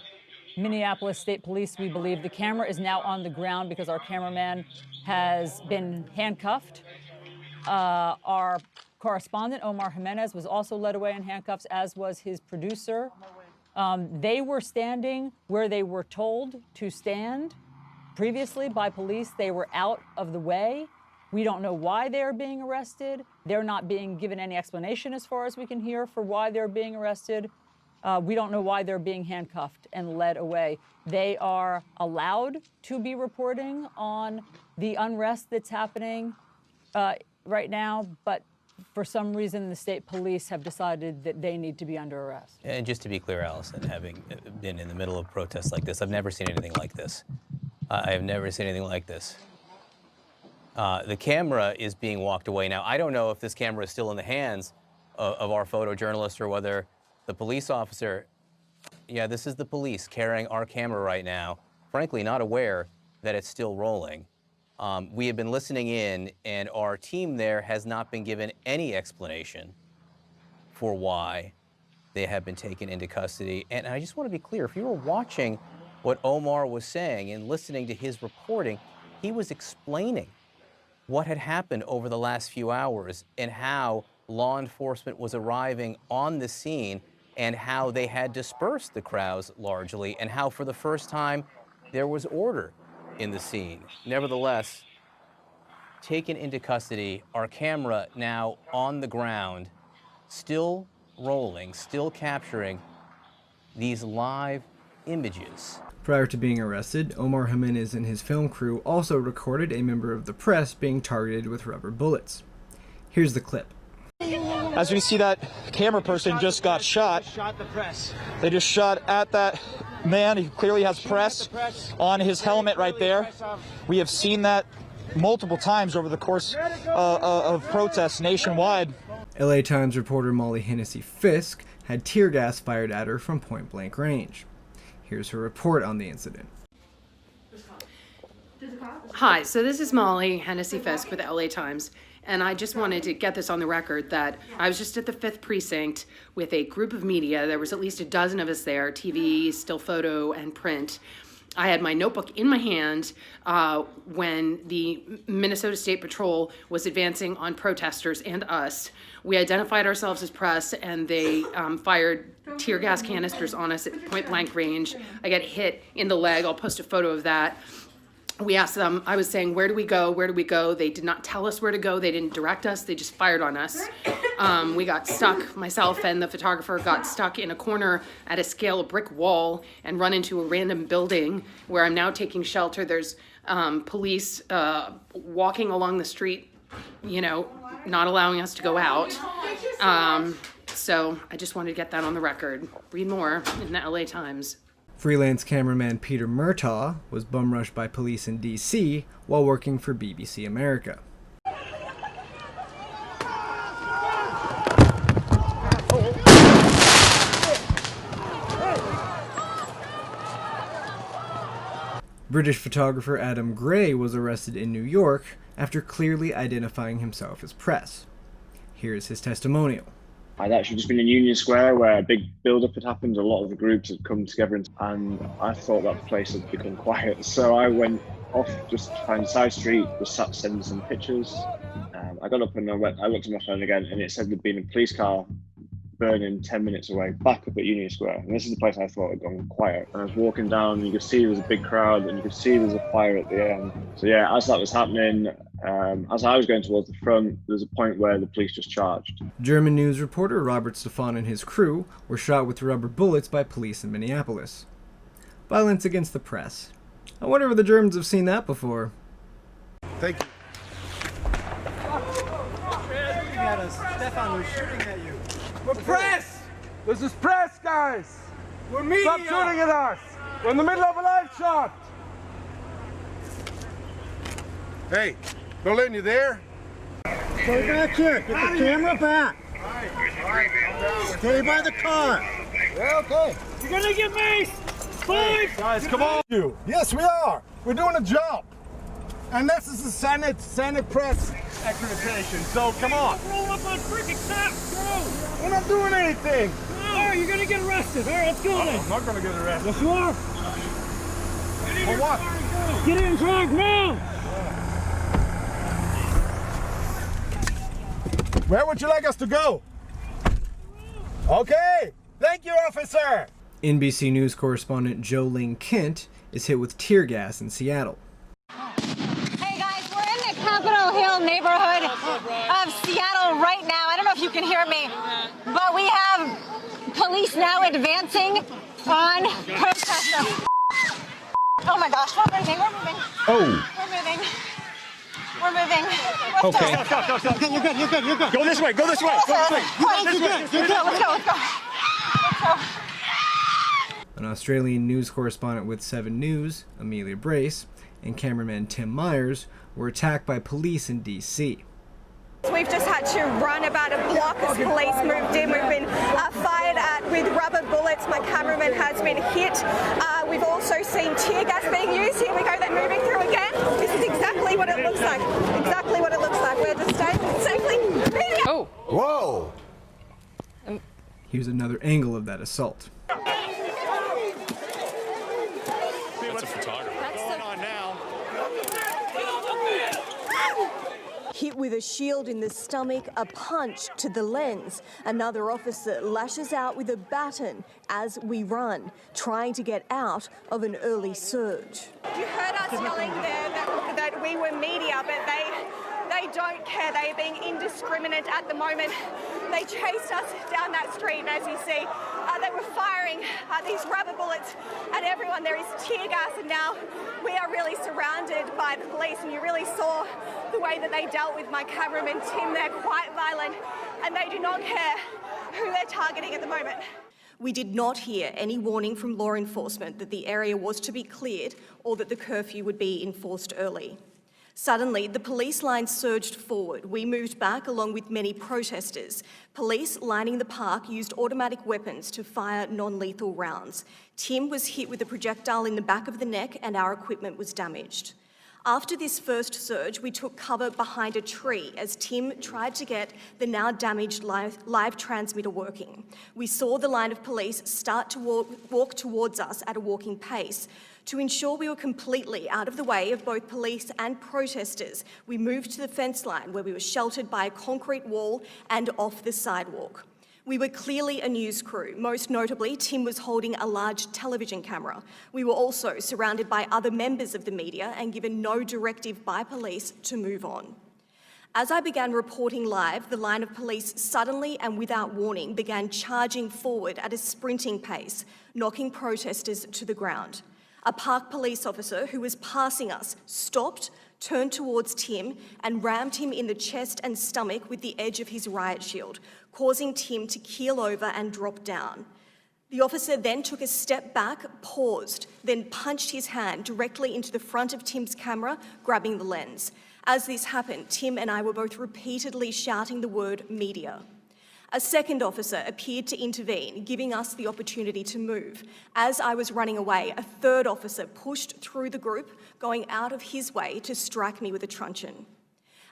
Minneapolis State Police. We believe the camera is now on the ground because our cameraman has been handcuffed. Our correspondent, Omar Jimenez, was also led away in handcuffs, as was his producer. They were standing where they were told to stand previously by police. They were out of the way. We don't know why they're being arrested. They're not being given any explanation, as far as we can hear, for why they're being arrested. We don't know why they're being handcuffed and led away. They are allowed to be reporting on the unrest that's happening right now, but for some reason the state police have decided that they need to be under arrest. And just to be clear, Allison, having been in the middle of protests like this, I've never seen anything like this. I have never seen anything like this. The camera is being walked away now. I don't know if this camera is still in the hands of our photojournalist or whether the police officer, yeah, this is the police carrying our camera right now, frankly not aware that it's still rolling. We have been listening in, and our team there has not been given any explanation for why they have been taken into custody. And I just want to be clear, if you were watching what Omar was saying and listening to his reporting, he was explaining what had happened over the last few hours and how law enforcement was arriving on the scene and how they had dispersed the crowds largely and how for the first time there was order in the scene. Nevertheless, taken into custody, our camera now on the ground, still rolling, still capturing these live images. Prior to being arrested, Omar Jimenez and his film crew also recorded a member of the press being targeted with rubber bullets. Here's the clip. As we see, that camera person just got shot. Shot the press. They just shot at that man. He clearly has press on his helmet right there. We have seen that multiple times over the course of protests nationwide. LA Times reporter Molly Hennessy Fisk had tear gas fired at her from point-blank range. Here's her report on the incident. Hi, so this is Molly Hennessy Fisk with the LA Times, and I just wanted to get this on the record that I was just at the 5th Precinct with a group of media. There was at least a dozen of us there, TV, still photo, and print. I had my notebook in my hand when the Minnesota State Patrol was advancing on protesters and us. We identified ourselves as press, and they fired tear gas canisters on us at point-blank range. I got hit in the leg. I'll post a photo of that. We asked them, I was saying, where do we go? Where do we go? They did not tell us where to go. They didn't direct us. They just fired on us. We got stuck, myself and the photographer got stuck in a corner at a scale brick wall and run into a random building where I'm now taking shelter. There's police walking along the street, you know, not allowing us to go out. So I just wanted to get that on the record. Read more in the LA Times. Freelance cameraman Peter Murtaugh was bum-rushed by police in D.C. while working for BBC America. British photographer Adam Gray was arrested in New York after clearly identifying himself as press. Here's his testimonial. I'd actually just been in Union Square where a big build-up had happened. A lot of the groups had come together and I thought that place had become quiet. So I went off just to find a side street, just sat sending some pictures. I got up and I looked at my phone again and it said there'd been a police car burning 10 minutes away, back up at Union Square. And this is the place I thought had gone quiet. And I was walking down and you could see there was a big crowd and you could see there was a fire at the end. So yeah, as that was happening, as I was going towards the front, there was a point where the police just charged. German news reporter Robert Stefan and his crew were shot with rubber bullets by police in Minneapolis. Violence against the press. I wonder if the Germans have seen that before. Thank you. Stefan was shooting at you. We're press! This is press, guys! We're media! Stop shooting at us! We're in the middle of a live shot! Hey, Berlin, you there? Stay back here. Get the camera back. Stay by the car. Yeah, okay. You're gonna get maced! Hey, guys, come on! Yes, we are! We're doing a job! And this is the Senate press accreditation, so come on! Roll up on freaking cops! Go! We're not doing anything! No, you're gonna get arrested. All right, let's go then. I'm not gonna get arrested. Yes, you are. For what? Get in drunk now! Where would you like us to go? Okay! Thank you, officer! NBC News correspondent Joe Ling Kent is hit with tear gas in Seattle. Hey guys, we're in the Capitol Hill neighborhood of Seattle right now. I don't know if you can hear me, but we have police now advancing on protesters. Oh my gosh, we're moving. Oh. We're moving. Okay. Stop. You're good. Go this way. Let's go. An Australian news correspondent with 7 News, Amelia Brace, and cameraman Tim Myers were attacked by police in D.C. We've just had to run about a block as police moved in. We've been fired at with rubber bullets. My cameraman has been hit. We've also seen tear gas being used. Here we go, they're moving through again. This is exactly what it looks like. Exactly what it looks like. We're just staying safely. Oh. Whoa. Here's another angle of that assault. That's a photographer. That's going on now. Hit with a shield in the stomach, a punch to the lens. Another officer lashes out with a baton as we run, trying to get out of an early surge. You heard us yelling there that we were media, but they don't care. They are being indiscriminate at the moment. They chased us down that street, and as you see, they were firing these rubber bullets at everyone. There is tear gas, and now we are really surrounded by the police, and you really saw the way that they dealt with my cameraman, Tim. They're quite violent, and they do not care who they're targeting at the moment. We did not hear any warning from law enforcement that the area was to be cleared or that the curfew would be enforced early. Suddenly, the police line surged forward. We moved back along with many protesters. Police lining the park used automatic weapons to fire non-lethal rounds. Tim was hit with a projectile in the back of the neck and our equipment was damaged. After this first surge, we took cover behind a tree as Tim tried to get the now damaged live transmitter working. We saw the line of police start to walk towards us at a walking pace. To ensure we were completely out of the way of both police and protesters, we moved to the fence line where we were sheltered by a concrete wall and off the sidewalk. We were clearly a news crew. Most notably, Tim was holding a large television camera. We were also surrounded by other members of the media and given no directive by police to move on. As I began reporting live, the line of police suddenly and without warning began charging forward at a sprinting pace, knocking protesters to the ground. A park police officer who was passing us stopped, turned towards Tim and rammed him in the chest and stomach with the edge of his riot shield, causing Tim to keel over and drop down. The officer then took a step back, paused, then punched his hand directly into the front of Tim's camera, grabbing the lens. As this happened, Tim and I were both repeatedly shouting the word media. A second officer appeared to intervene, giving us the opportunity to move. As I was running away, a third officer pushed through the group, going out of his way to strike me with a truncheon.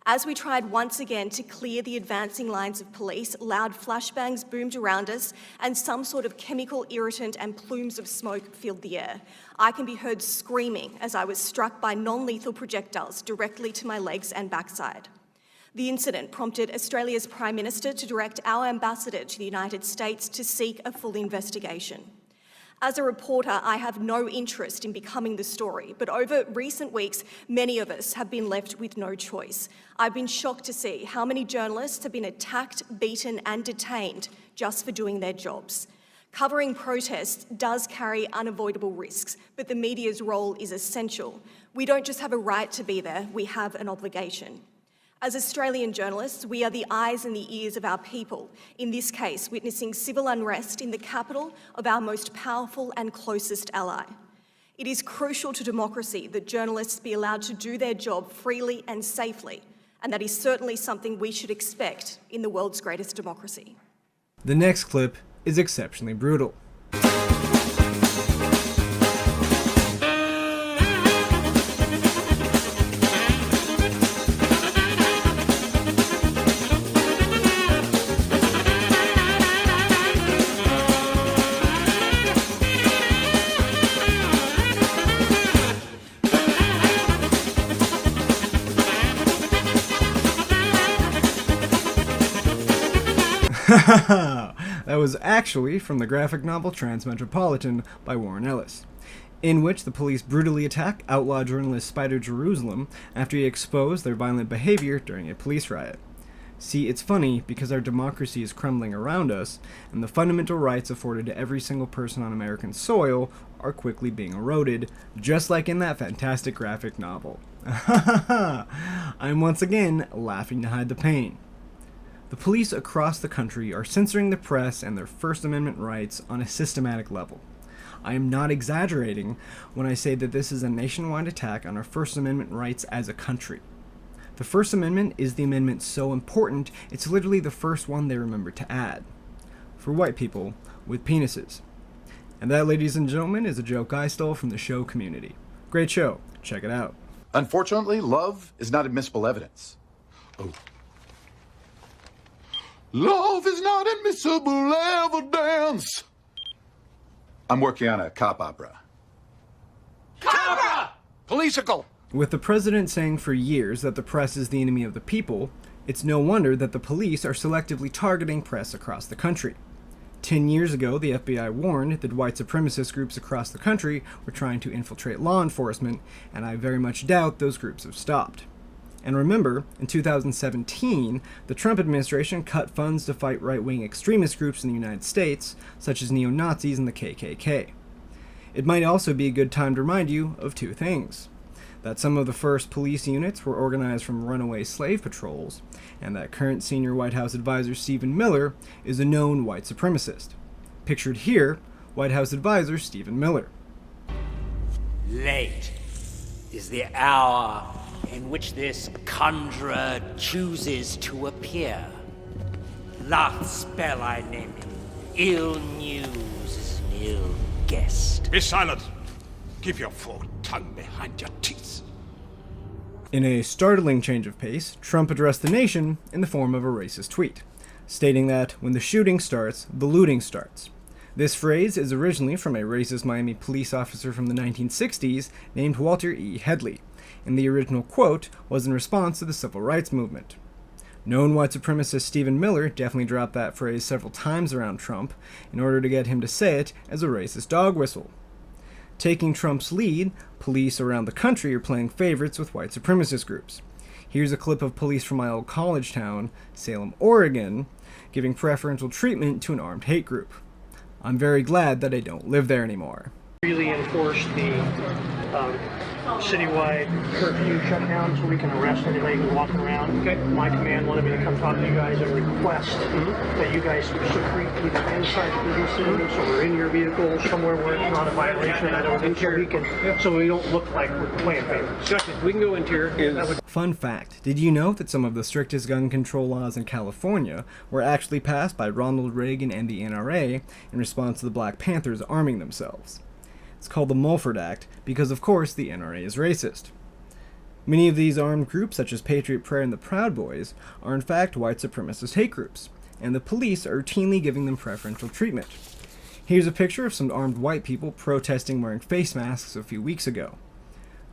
As we tried once again to clear the advancing lines of police, loud flashbangs boomed around us and some sort of chemical irritant and plumes of smoke filled the air. I can be heard screaming as I was struck by non-lethal projectiles directly to my legs and backside. The incident prompted Australia's Prime Minister to direct our ambassador to the United States to seek a full investigation. As a reporter, I have no interest in becoming the story, but over recent weeks, many of us have been left with no choice. I've been shocked to see how many journalists have been attacked, beaten, and detained just for doing their jobs. Covering protests does carry unavoidable risks, but the media's role is essential. We don't just have a right to be there, we have an obligation. As Australian journalists, we are the eyes and the ears of our people, in this case, witnessing civil unrest in the capital of our most powerful and closest ally. It is crucial to democracy that journalists be allowed to do their job freely and safely, and that is certainly something we should expect in the world's greatest democracy. The next clip is exceptionally brutal. That was actually from the graphic novel Transmetropolitan by Warren Ellis, in which the police brutally attack outlaw journalist Spider Jerusalem after he exposed their violent behavior during a police riot. See, it's funny because our democracy is crumbling around us, and the fundamental rights afforded to every single person on American soil are quickly being eroded, just like in that fantastic graphic novel. I'm once again laughing to hide the pain. The police across the country are censoring the press and their First Amendment rights on a systematic level. I am not exaggerating when I say that this is a nationwide attack on our First Amendment rights as a country. The First Amendment is the amendment so important, it's literally the first one they remember to add. For white people with penises. And that, ladies and gentlemen, is a joke I stole from the show Community. Great show. Check it out. Unfortunately, love is not admissible evidence. Oh. Love is not admissible evidence. I'm working on a cop opera. Copra! Policical! With the president saying for years that the press is the enemy of the people, it's no wonder that the police are selectively targeting press across the country. 10 years ago, the FBI warned that white supremacist groups across the country were trying to infiltrate law enforcement, and I very much doubt those groups have stopped. And remember, in 2017, the Trump administration cut funds to fight right-wing extremist groups in the United States, such as neo-Nazis and the KKK. It might also be a good time to remind you of two things. That some of the first police units were organized from runaway slave patrols, and that current senior White House advisor Stephen Miller is a known white supremacist. Pictured here, White House advisor Stephen Miller. Late is the hour in which this conjurer chooses to appear. Last spell I name him. Ill news is an ill guest. Be silent. Keep your forked tongue behind your teeth. In a startling change of pace, Trump addressed the nation in the form of a racist tweet, stating that when the shooting starts, the looting starts. This phrase is originally from a racist Miami police officer from the 1960s named Walter E. Headley, and the original quote was in response to the civil rights movement. Known white supremacist Stephen Miller definitely dropped that phrase several times around Trump in order to get him to say it as a racist dog whistle. Taking Trump's lead, police around the country are playing favorites with white supremacist groups. Here's a clip of police from my old college town, Salem, Oregon, giving preferential treatment to an armed hate group. I'm very glad that I don't live there anymore. Really enforce the citywide curfew shutdown so we can arrest anybody who's walking around. Okay. My command wanted me to come talk to you guys and request that you guys secrete either inside businesses or in your vehicle somewhere where it's not a violation. I don't think so we don't look like we're playing favorites. Gotcha. We can go interior. Fun fact, did you know that some of the strictest gun control laws in California were actually passed by Ronald Reagan and the NRA in response to the Black Panthers arming themselves? It's called the Mulford Act because, of course, the NRA is racist. Many of these armed groups, such as Patriot Prayer and the Proud Boys, are in fact white supremacist hate groups, and the police are routinely giving them preferential treatment. Here's a picture of some armed white people protesting wearing face masks a few weeks ago.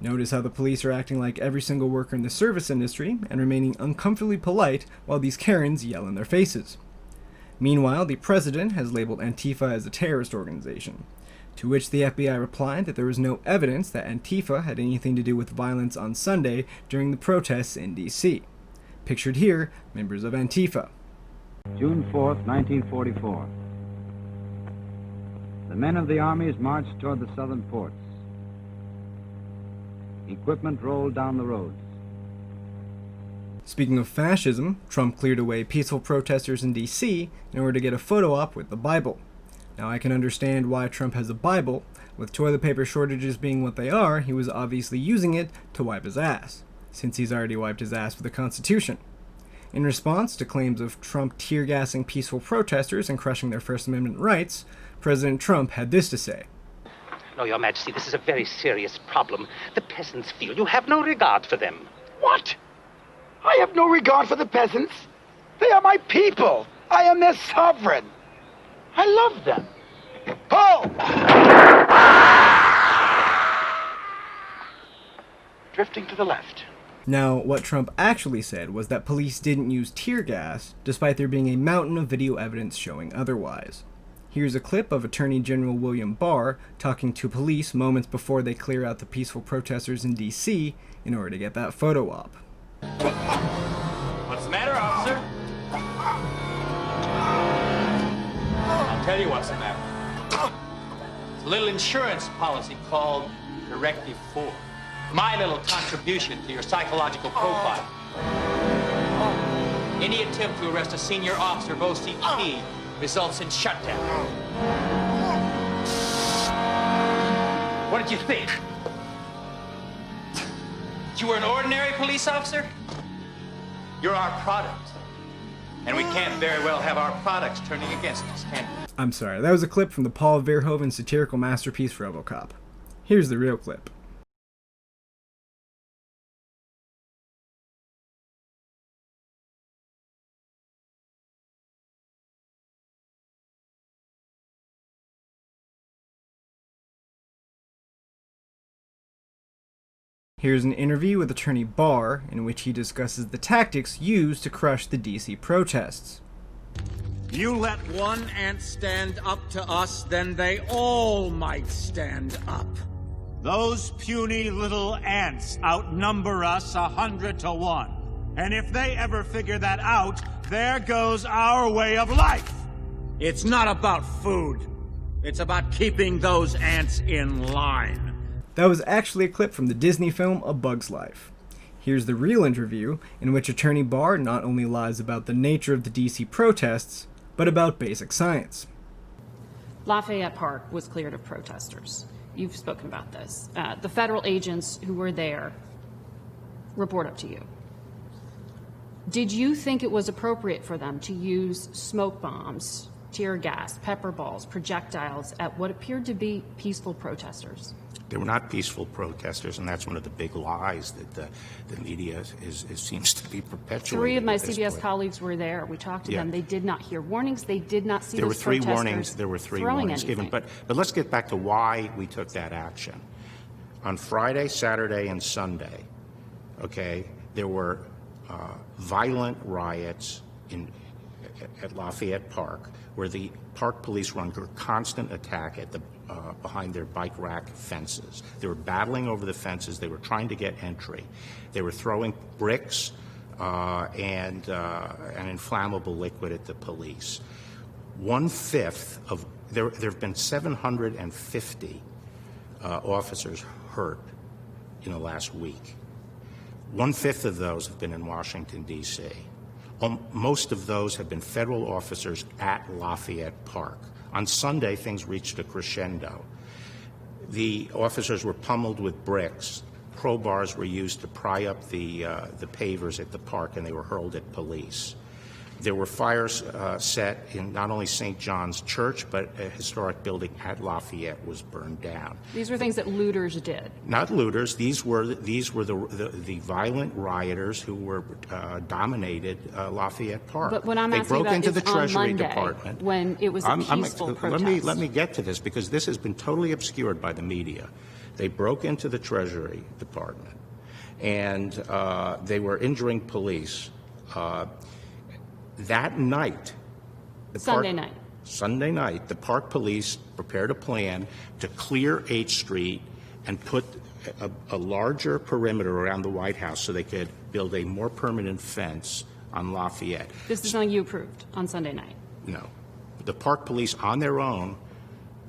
Notice how the police are acting like every single worker in the service industry and remaining uncomfortably polite while these Karens yell in their faces. Meanwhile, the president has labeled Antifa as a terrorist organization, to which the FBI replied that there was no evidence that Antifa had anything to do with violence on Sunday during the protests in D.C. Pictured here, members of Antifa. June 4th, 1944. The men of the armies marched toward the southern ports. Equipment rolled down the roads. Speaking of fascism, Trump cleared away peaceful protesters in D.C. in order to get a photo op with the Bible. Now, I can understand why Trump has a Bible. With toilet paper shortages being what they are, he was obviously using it to wipe his ass, since he's already wiped his ass with the Constitution. In response to claims of Trump tear-gassing peaceful protesters and crushing their First Amendment rights, President Trump had this to say. No, Your Majesty, this is a very serious problem. The peasants feel you have no regard for them. What? I have no regard for the peasants. They are my people. I am their sovereign. I love them. Pull! Drifting to the left. Now, what Trump actually said was that police didn't use tear gas, despite there being a mountain of video evidence showing otherwise. Here's a clip of Attorney General William Barr talking to police moments before they clear out the peaceful protesters in D.C. in order to get that photo op. What's the matter, officer? I'll tell you what's the matter. It's a little insurance policy called Directive 4. My little contribution to your psychological profile. Any attempt to arrest a senior officer of OCP results in shutdown. What did you think? You were an ordinary police officer? You're our product. And we can't very well have our products turning against us, can we? I'm sorry, that was a clip from the Paul Verhoeven satirical masterpiece RoboCop. Here's the real clip. Here's an interview with Attorney Barr in which he discusses the tactics used to crush the DC protests. You let one ant stand up to us, then they all might stand up. Those puny little ants outnumber us 100 to 1. And if they ever figure that out, there goes our way of life. It's not about food. It's about keeping those ants in line. That was actually a clip from the Disney film A Bug's Life. Here's the real interview, in which Attorney Barr not only lies about the nature of the DC protests, but about basic science. Lafayette Park was cleared of protesters. You've spoken about this. The federal agents who were there report up to you. Did you think it was appropriate for them to use smoke bombs, tear gas, pepper balls, projectiles at what appeared to be peaceful protesters? They were not peaceful protesters, and that's one of the big lies that the media seems to be perpetuating. 3 of my CBS colleagues were there. We talked to them. They did not hear warnings. They did not see there were those 3 protesters warnings. There were 3 warnings given. But let's get back to why we took that action. On Friday, Saturday, and Sunday, okay, there were violent riots at Lafayette Park, where the park police were under constant attack at the behind their bike rack fences. They were battling over the fences. They were trying to get entry. They were throwing bricks and an inflammable liquid at the police. 1/5 of there have been 750 officers hurt in the last week. 1/5 of those have been in Washington, D.C. Most of those have been federal officers at Lafayette Park. On Sunday, things reached a crescendo. The officers were pummeled with bricks. Crowbars were used to pry up the pavers at the park, and they were hurled at police. There were fires set in not only St. John's Church, but a historic building at Lafayette was burned down. These were things that looters did. Not looters. These were the violent rioters who were dominated Lafayette Park. But what I'm they asking broke about into is the Treasury on Monday, Department when it was a peaceful protest. Let me get to this, because this has been totally obscured by the media. They broke into the Treasury Department, and they were injuring police. That night, Sunday night, the park police prepared a plan to clear 8th Street and put a larger perimeter around the White House so they could build a more permanent fence on Lafayette. This is something you approved on Sunday night? No. The park police, on their own,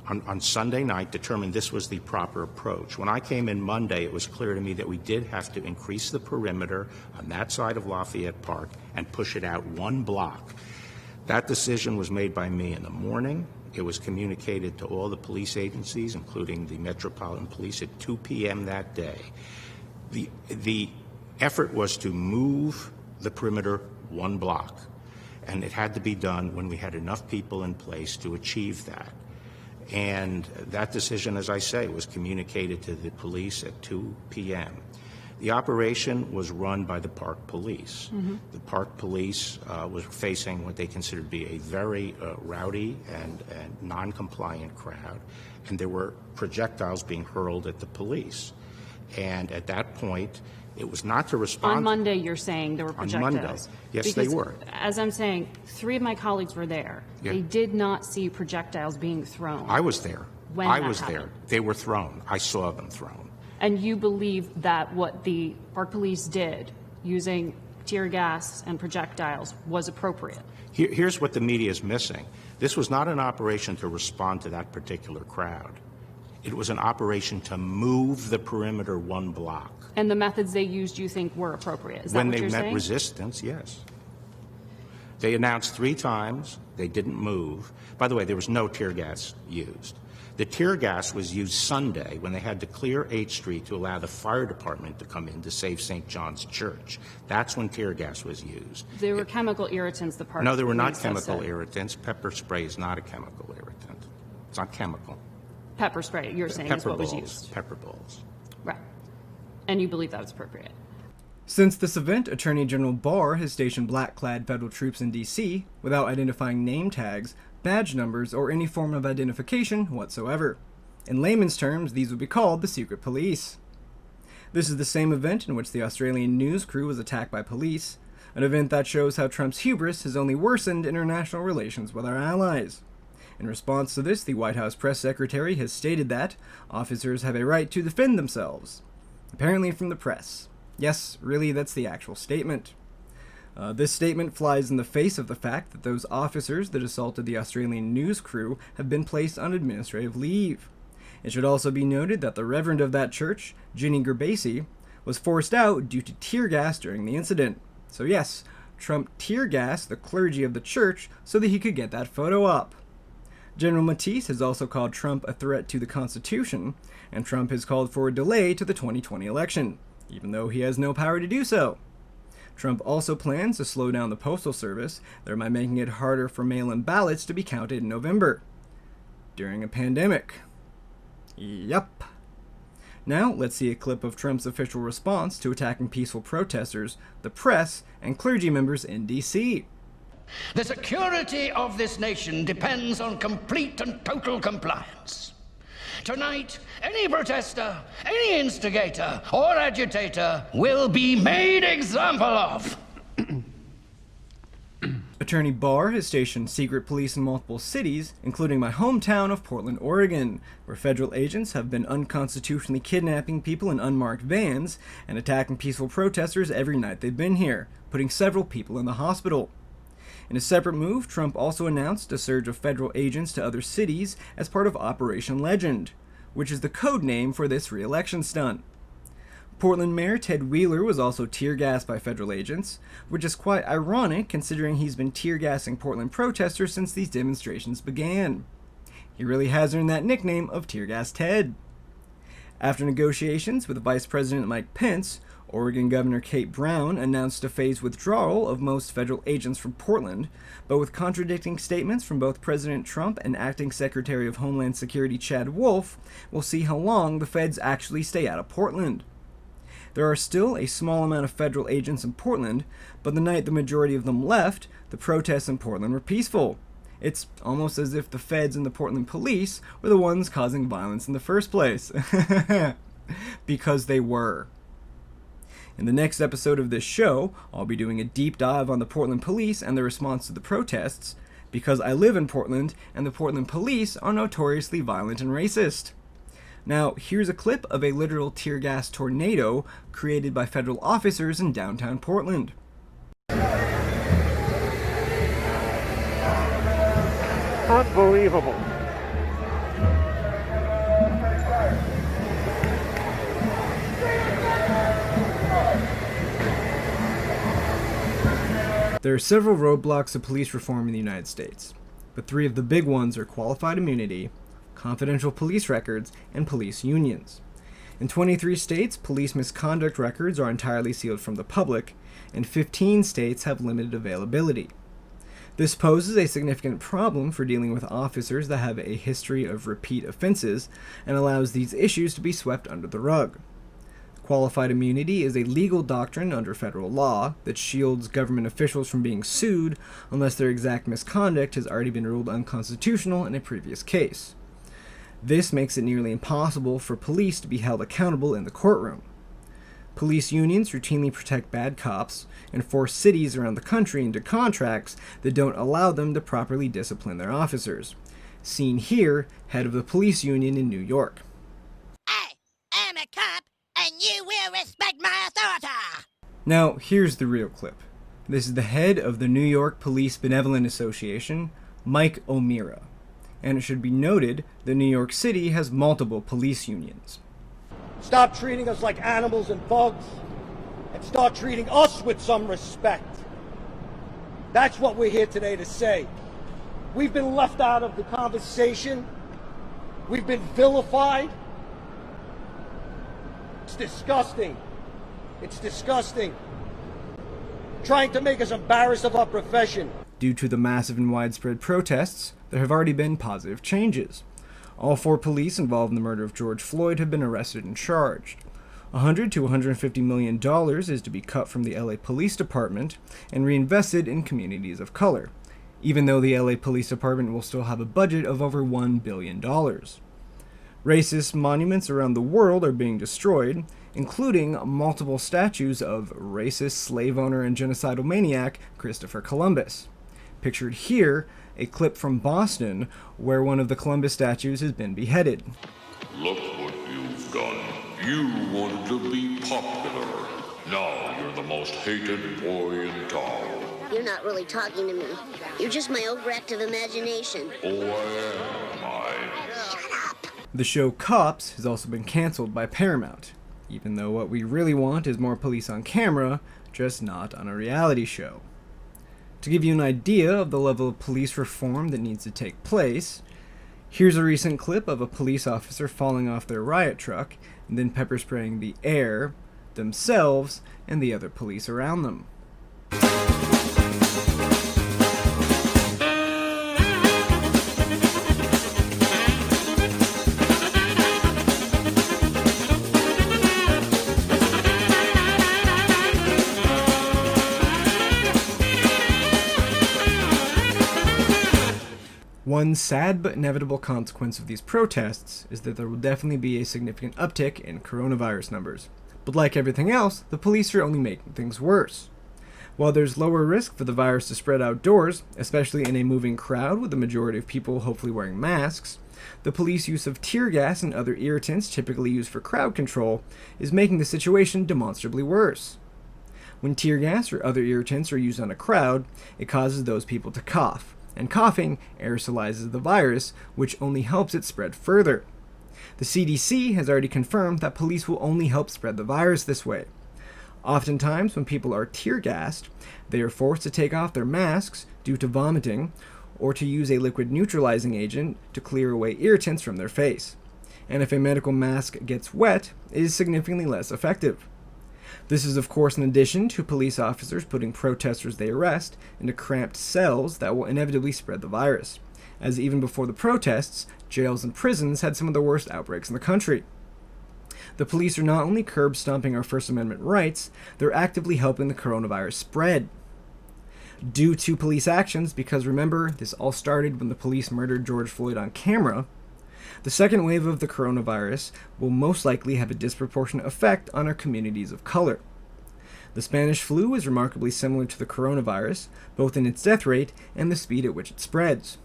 on Sunday night, determined this was the proper approach. When I came in Monday, it was clear to me that we did have to increase the perimeter on that side of Lafayette Park and push it out 1 block. That decision was made by me in the morning. It was communicated to all the police agencies, including the Metropolitan Police, at 2 p.m. that day. The effort was to move the perimeter 1 block, and it had to be done when we had enough people in place to achieve that. And that decision, as I say, was communicated to the police at 2 p.m. The operation was run by the park police. Mm-hmm. The park police was facing what they considered to be a very rowdy and non-compliant crowd, and there were projectiles being hurled at the police. And at that point, it was not to respond. On Monday, you're saying there were projectiles. On Monday, yes, because, they were. As I'm saying, 3 of my colleagues were there. Yeah. They did not see projectiles being thrown. I was there. When I that was happened. there. They were thrown. I saw them thrown. And you believe that what the park police did, using tear gas and projectiles, was appropriate? Here's what the media is missing. This was not an operation to respond to that particular crowd. It was an operation to move the perimeter 1 block. And the methods they used, you think, were appropriate? Is that When what they you're met saying? resistance, yes. They announced 3 times. They didn't move. By the way, there was no tear gas used. The tear gas was used Sunday when they had to clear 8th Street to allow the fire department to come in to save St. John's Church. That's when tear gas was used. There were chemical irritants, the park No, there were not police chemical said. irritants. Pepper spray is not a chemical irritant. It's not chemical. Pepper spray, you're saying, is what was used. Pepper balls. Right. And you believe that was appropriate? Since this event, Attorney General Barr has stationed black-clad federal troops in D.C. without identifying name tags, badge numbers, or any form of identification whatsoever. In layman's terms, these would be called the secret police. This is the same event in which the Australian news crew was attacked by police, an event that shows how Trump's hubris has only worsened international relations with our allies. In response to this, the White House press secretary has stated that officers have a right to defend themselves. Apparently from the press. Yes, really, that's the actual statement. This statement flies in the face of the fact that those officers that assaulted the Australian news crew have been placed on administrative leave. It should also be noted that the reverend of that church, Ginny Gerbasi, was forced out due to tear gas during the incident. So yes, Trump tear gassed the clergy of the church so that he could get that photo up. General Matisse has also called Trump a threat to the Constitution, and Trump has called for a delay to the 2020 election, even though he has no power to do so. Trump also plans to slow down the Postal Service, thereby making it harder for mail-in ballots to be counted in November. During a pandemic. Yup. Now, let's see a clip of Trump's official response to attacking peaceful protesters, the press, and clergy members in D.C. The security of this nation depends on complete and total compliance. Tonight, any protester, any instigator, or agitator will be made example of. Attorney Barr has stationed secret police in multiple cities, including my hometown of Portland, Oregon, where federal agents have been unconstitutionally kidnapping people in unmarked vans and attacking peaceful protesters every night they've been here, putting several people in the hospital. In a separate move, Trump also announced a surge of federal agents to other cities as part of Operation Legend, which is the code name for this re-election stunt. Portland Mayor Ted Wheeler was also tear-gassed by federal agents, which is quite ironic considering he's been tear-gassing Portland protesters since these demonstrations began. He really has earned that nickname of Tear Gas Ted. After negotiations with Vice President Mike Pence, Oregon Governor Kate Brown announced a phased withdrawal of most federal agents from Portland, but with contradicting statements from both President Trump and Acting Secretary of Homeland Security Chad Wolf, we'll see how long the feds actually stay out of Portland. There are still a small amount of federal agents in Portland, but the night the majority of them left, the protests in Portland were peaceful. It's almost as if the feds and the Portland police were the ones causing violence in the first place. Because they were. In the next episode of this show, I'll be doing a deep dive on the Portland police and their response to the protests, because I live in Portland and the Portland police are notoriously violent and racist. Now, here's a clip of a literal tear gas tornado created by federal officers in downtown Portland. Unbelievable. There are several roadblocks to police reform in the United States, but three of the big ones are qualified immunity, confidential police records, and police unions. In 23 states, police misconduct records are entirely sealed from the public, and 15 states have limited availability. This poses a significant problem for dealing with officers that have a history of repeat offenses and allows these issues to be swept under the rug. Qualified immunity is a legal doctrine under federal law that shields government officials from being sued unless their exact misconduct has already been ruled unconstitutional in a previous case. This makes it nearly impossible for police to be held accountable in the courtroom. Police unions routinely protect bad cops and force cities around the country into contracts that don't allow them to properly discipline their officers. Seen here, head of the police union in New York. I'm a cop, and you will respect my authority! Now, here's the real clip. This is the head of the New York Police Benevolent Association, Mike O'Meara. And it should be noted that New York City has multiple police unions. Stop treating us like animals and bugs, and start treating us with some respect. That's what we're here today to say. We've been left out of the conversation. We've been vilified. It's disgusting. It's disgusting. Trying to make us embarrassed of our profession. Due to the massive and widespread protests, there have already been positive changes. All 4 police involved in the murder of George Floyd have been arrested and charged. $100 to $150 million is to be cut from the LA Police Department and reinvested in communities of color, even though the LA Police Department will still have a budget of over $1 billion. Racist monuments around the world are being destroyed, including multiple statues of racist slave owner and genocidal maniac Christopher Columbus. Pictured here, a clip from Boston where one of the Columbus statues has been beheaded. Look what you've done. You wanted to be popular. Now you're the most hated boy in town. You're not really talking to me. You're just my overactive imagination. Oh, I am. Shut up. The show Cops has also been canceled by Paramount, even though what we really want is more police on camera, just not on a reality show. To give you an idea of the level of police reform that needs to take place, Here's a recent clip of a police officer falling off their riot truck and then pepper spraying the air, themselves, and the other police around them. One sad but inevitable consequence of these protests is that there will definitely be a significant uptick in coronavirus numbers. But like everything else, the police are only making things worse. While there's lower risk for the virus to spread outdoors, especially in a moving crowd with the majority of people hopefully wearing masks, the police use of tear gas and other irritants typically used for crowd control is making the situation demonstrably worse. When tear gas or other irritants are used on a crowd, it causes those people to cough. And coughing aerosolizes the virus, which only helps it spread further. The CDC has already confirmed that police will only help spread the virus this way. Oftentimes, when people are tear gassed, they are forced to take off their masks due to vomiting, or to use a liquid neutralizing agent to clear away irritants from their face. And if a medical mask gets wet, it is significantly less effective. This is of course in addition to police officers putting protesters they arrest into cramped cells that will inevitably spread the virus, as even before the protests, jails and prisons had some of the worst outbreaks in the country. The police are not only curb stomping our First Amendment rights, they're actively helping the coronavirus spread. Due to police actions, because remember, this all started when the police murdered George Floyd on camera, the second wave of the coronavirus will most likely have a disproportionate effect on our communities of color. The Spanish flu is remarkably similar to the coronavirus, both in its death rate and the speed at which it spreads.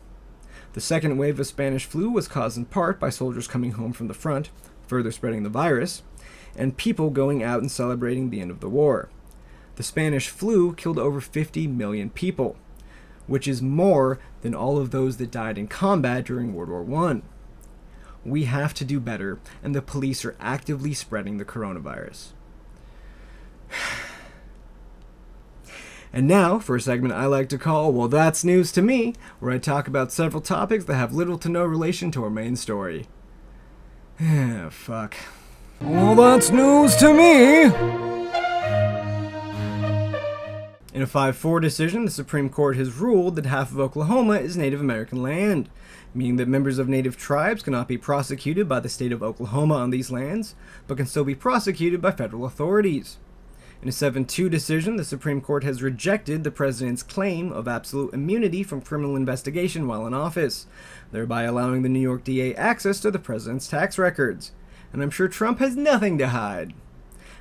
The second wave of Spanish flu was caused in part by soldiers coming home from the front, further spreading the virus, and people going out and celebrating the end of the war. The Spanish flu killed over 50 million people, which is more than all of those that died in combat during World War I. We have to do better, and the police are actively spreading the coronavirus. And now, for a segment I like to call, Well, That's News to Me, where I talk about several topics that have little to no relation to our main story. Fuck. Well, that's news to me! In a 5-4 decision, the Supreme Court has ruled that half of Oklahoma is Native American land, meaning that members of Native tribes cannot be prosecuted by the state of Oklahoma on these lands, but can still be prosecuted by federal authorities. In a 7-2 decision, the Supreme Court has rejected the president's claim of absolute immunity from criminal investigation while in office, thereby allowing the New York DA access to the president's tax records. And I'm sure Trump has nothing to hide.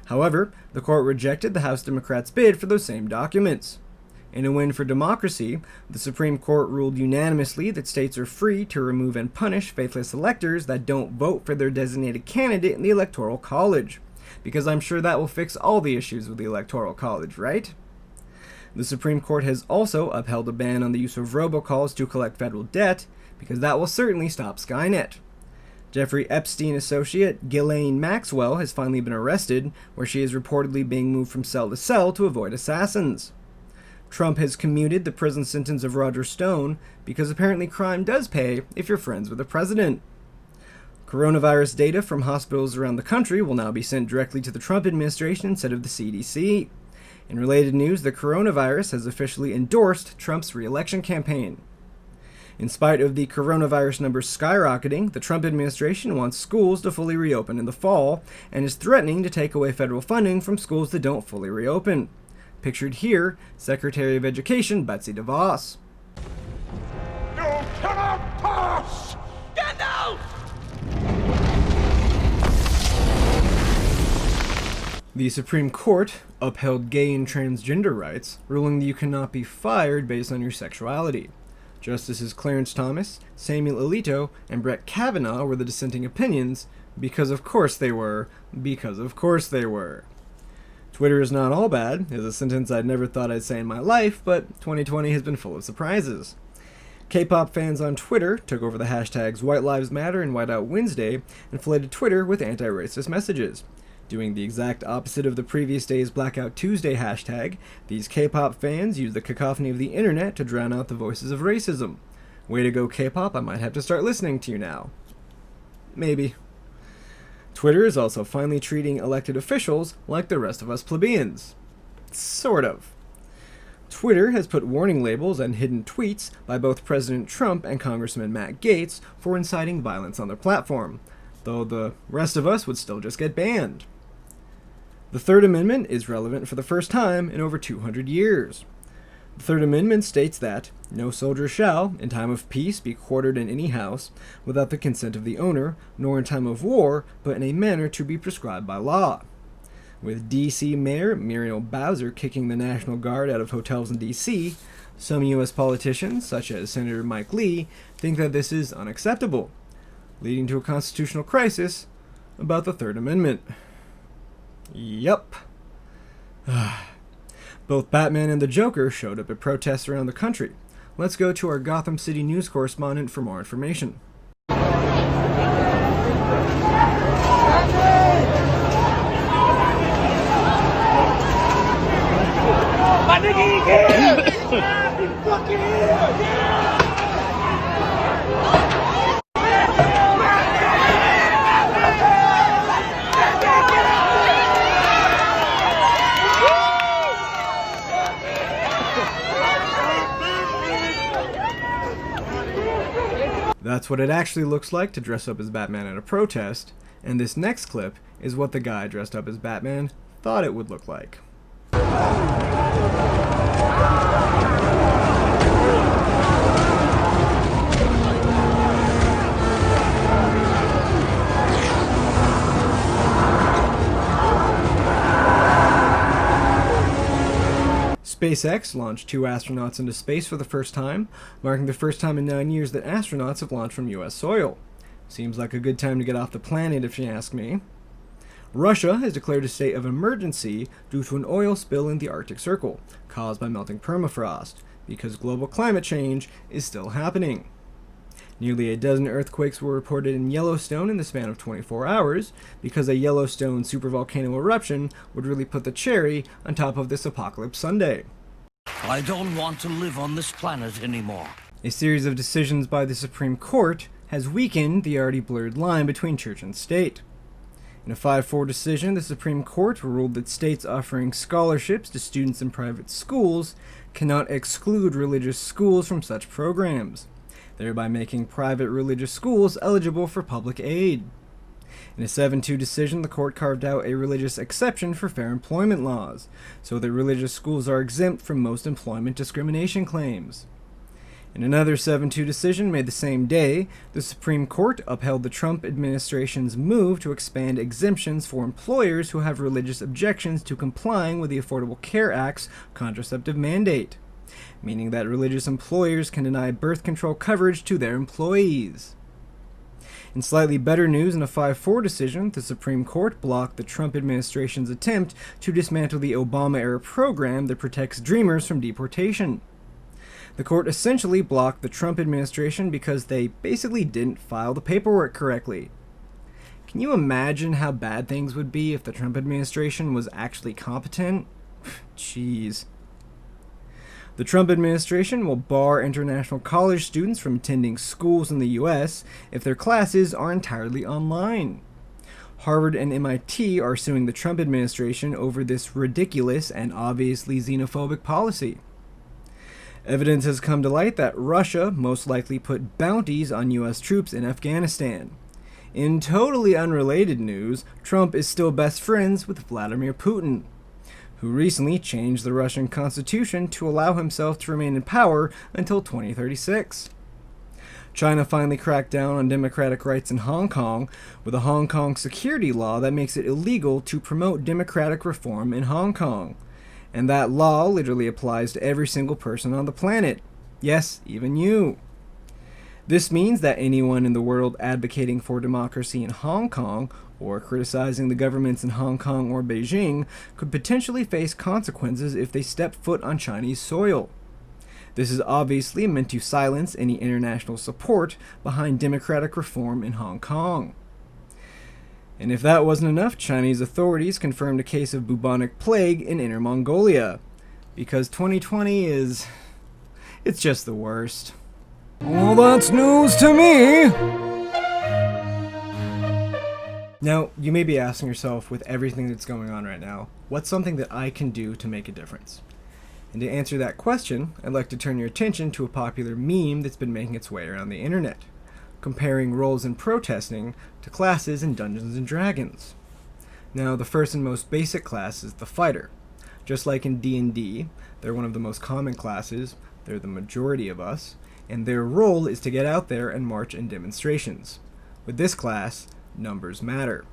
However, the court rejected the House Democrats' bid for those same documents. In a win for democracy, the Supreme Court ruled unanimously that states are free to remove and punish faithless electors that don't vote for their designated candidate in the Electoral College, because I'm sure that will fix all the issues with the Electoral College, right? The Supreme Court has also upheld a ban on the use of robocalls to collect federal debt, because that will certainly stop Skynet. Jeffrey Epstein associate Ghislaine Maxwell has finally been arrested, where she is reportedly being moved from cell to cell to avoid assassins. Trump has commuted the prison sentence of Roger Stone because apparently crime does pay if you're friends with the president. Coronavirus data from hospitals around the country will now be sent directly to the Trump administration instead of the CDC. In related news, the coronavirus has officially endorsed Trump's re-election campaign. In spite of the coronavirus numbers skyrocketing, the Trump administration wants schools to fully reopen in the fall and is threatening to take away federal funding from schools that don't fully reopen. Pictured here, Secretary of Education Betsy DeVos. You cannot pass! Get out! The Supreme Court upheld gay and transgender rights, ruling that you cannot be fired based on your sexuality. Justices Clarence Thomas, Samuel Alito, and Brett Kavanaugh were the dissenting opinions, because of course they were. Twitter is not all bad is a sentence I'd never thought I'd say in my life, but 2020 has been full of surprises. K-pop fans on Twitter took over the hashtags White Lives Matter and Whiteout Wednesday and flooded Twitter with anti-racist messages. Doing the exact opposite of the previous day's Blackout Tuesday hashtag, these K-pop fans used the cacophony of the internet to drown out the voices of racism. Way to go, K-pop, I might have to start listening to you now. Maybe. Twitter is also finally treating elected officials like the rest of us plebeians. Sort of. Twitter has put warning labels and hidden tweets by both President Trump and Congressman Matt Gaetz for inciting violence on their platform, though the rest of us would still just get banned. The Third Amendment is relevant for the first time in over 200 years. The Third Amendment states that no soldier shall, in time of peace, be quartered in any house without the consent of the owner, nor in time of war, but in a manner to be prescribed by law. With D.C. Mayor Muriel Bowser kicking the National Guard out of hotels in D.C., some U.S. politicians, such as Senator Mike Lee, think that this is unacceptable, leading to a constitutional crisis about the Third Amendment. Yup. Both Batman and the Joker showed up at protests around the country. Let's go to our Gotham City news correspondent for more information. My nigga, he here! He fucking here! That's what it actually looks like to dress up as Batman at a protest, and this next clip is what the guy dressed up as Batman thought it would look like. SpaceX launched 2 astronauts into space for the first time, marking the first time in 9 years that astronauts have launched from US soil. Seems like a good time to get off the planet if you ask me. Russia has declared a state of emergency due to an oil spill in the Arctic Circle, caused by melting permafrost, because global climate change is still happening. Nearly a dozen earthquakes were reported in Yellowstone in the span of 24 hours, because a Yellowstone supervolcano eruption would really put the cherry on top of this apocalypse sundae. I don't want to live on this planet anymore. A series of decisions by the Supreme Court has weakened the already blurred line between church and state. In a 5-4 decision, the Supreme Court ruled that states offering scholarships to students in private schools cannot exclude religious schools from such programs, thereby making private religious schools eligible for public aid. In a 7-2 decision, the court carved out a religious exception for fair employment laws, so that religious schools are exempt from most employment discrimination claims. In another 7-2 decision made the same day, the Supreme Court upheld the Trump administration's move to expand exemptions for employers who have religious objections to complying with the Affordable Care Act's contraceptive mandate, meaning that religious employers can deny birth control coverage to their employees. In slightly better news, in a 5-4 decision, the Supreme Court blocked the Trump administration's attempt to dismantle the Obama-era program that protects Dreamers from deportation. The court essentially blocked the Trump administration because they basically didn't file the paperwork correctly. Can you imagine how bad things would be if the Trump administration was actually competent? Jeez. The Trump administration will bar international college students from attending schools in the US if their classes are entirely online. Harvard and MIT are suing the Trump administration over this ridiculous and obviously xenophobic policy. Evidence has come to light that Russia most likely put bounties on US troops in Afghanistan. In totally unrelated news, Trump is still best friends with Vladimir Putin, who recently changed the Russian constitution to allow himself to remain in power until 2036. China finally cracked down on democratic rights in Hong Kong with a Hong Kong security law that makes it illegal to promote democratic reform in Hong Kong. And that law literally applies to every single person on the planet. Yes, even you. This means that anyone in the world advocating for democracy in Hong Kong or criticizing the governments in Hong Kong or Beijing could potentially face consequences if they step foot on Chinese soil. This is obviously meant to silence any international support behind democratic reform in Hong Kong. And if that wasn't enough, Chinese authorities confirmed a case of bubonic plague in Inner Mongolia. Because 2020 it's just the worst. Well, that's news to me! Now, you may be asking yourself, with everything that's going on right now, what's something that I can do to make a difference? And to answer that question, I'd like to turn your attention to a popular meme that's been making its way around the internet, comparing roles in protesting to classes in Dungeons & Dragons. Now, the first and most basic class is the fighter. Just like in D&D, they're one of the most common classes, they're the majority of us, and their role is to get out there and march in demonstrations. With this class, numbers matter.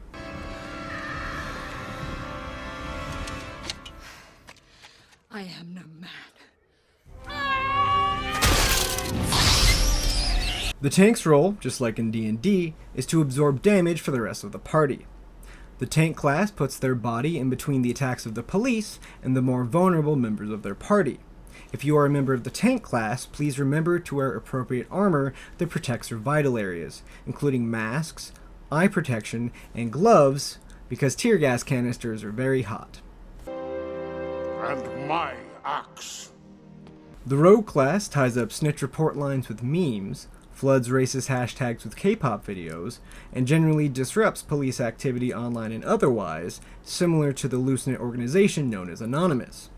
I am no man. The tank's role, just like in D&D, is to absorb damage for the rest of the party. The tank class puts their body in between the attacks of the police and the more vulnerable members of their party. If you are a member of the tank class, please remember to wear appropriate armor that protects your vital areas, including masks, eye protection, and gloves, because tear gas canisters are very hot. And my axe. The rogue class ties up snitch report lines with memes, floods racist hashtags with K-pop videos, and generally disrupts police activity online and otherwise, similar to the loose-knit organization known as Anonymous.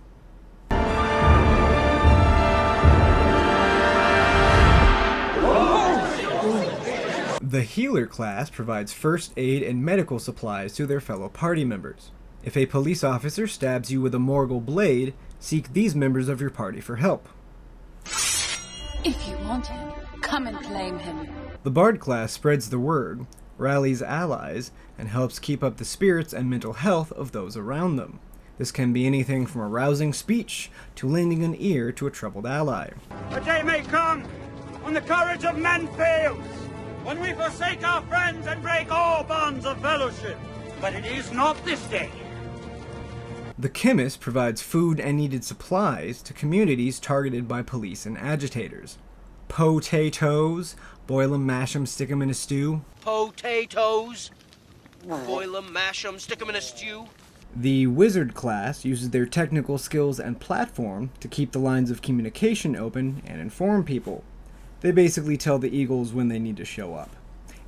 The healer class provides first aid and medical supplies to their fellow party members. If a police officer stabs you with a Morgul blade, seek these members of your party for help. If you want him, come and claim him. The bard class spreads the word, rallies allies, and helps keep up the spirits and mental health of those around them. This can be anything from a rousing speech to lending an ear to a troubled ally. A day may come when the courage of men fails, when we forsake our friends and break all bonds of fellowship. But it is not this day. The chemist provides food and needed supplies to communities targeted by police and agitators. Potatoes, boil 'em, mash 'em, stick 'em in a stew. Potatoes, boil 'em, mash 'em, stick 'em in a stew. The wizard class uses their technical skills and platform to keep the lines of communication open and inform people. They basically tell the Eagles when they need to show up.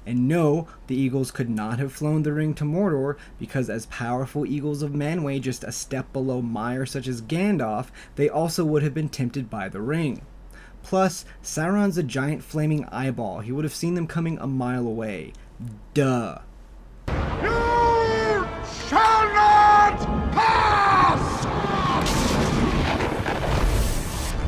And no, the Eagles could not have flown the ring to Mordor, because as powerful Eagles of Manwë just a step below Mire such as Gandalf, they also would have been tempted by the ring. Plus, Sauron's a giant flaming eyeball. He would have seen them coming a mile away. Duh. You shall not pass!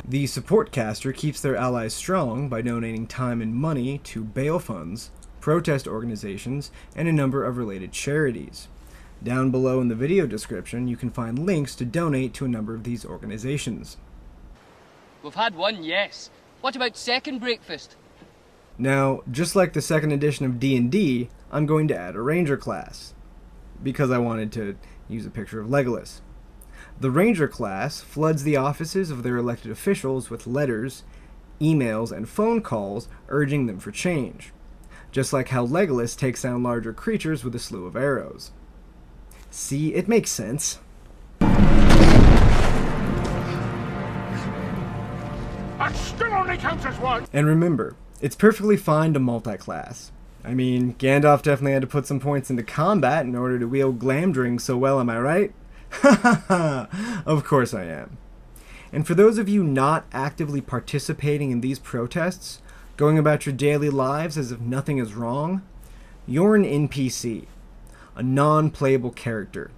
The support caster keeps their allies strong by donating time and money to bail funds, protest organizations, and a number of related charities. Down below in the video description, you can find links to donate to a number of these organizations. We've had one, yes. What about second breakfast? Now, just like the second edition of D&D, I'm going to add a Ranger class, because I wanted to use a picture of Legolas. The Ranger class floods the offices of their elected officials with letters, emails, and phone calls urging them for change, just like how Legolas takes down larger creatures with a slew of arrows. See, it makes sense. That still only counts as one! And remember, it's perfectly fine to multi-class. I mean, Gandalf definitely had to put some points into combat in order to wield Glamdring so well, am I right? Ha ha ha! Of course I am. And for those of you not actively participating in these protests, going about your daily lives as if nothing is wrong, you're an NPC, a non-playable character.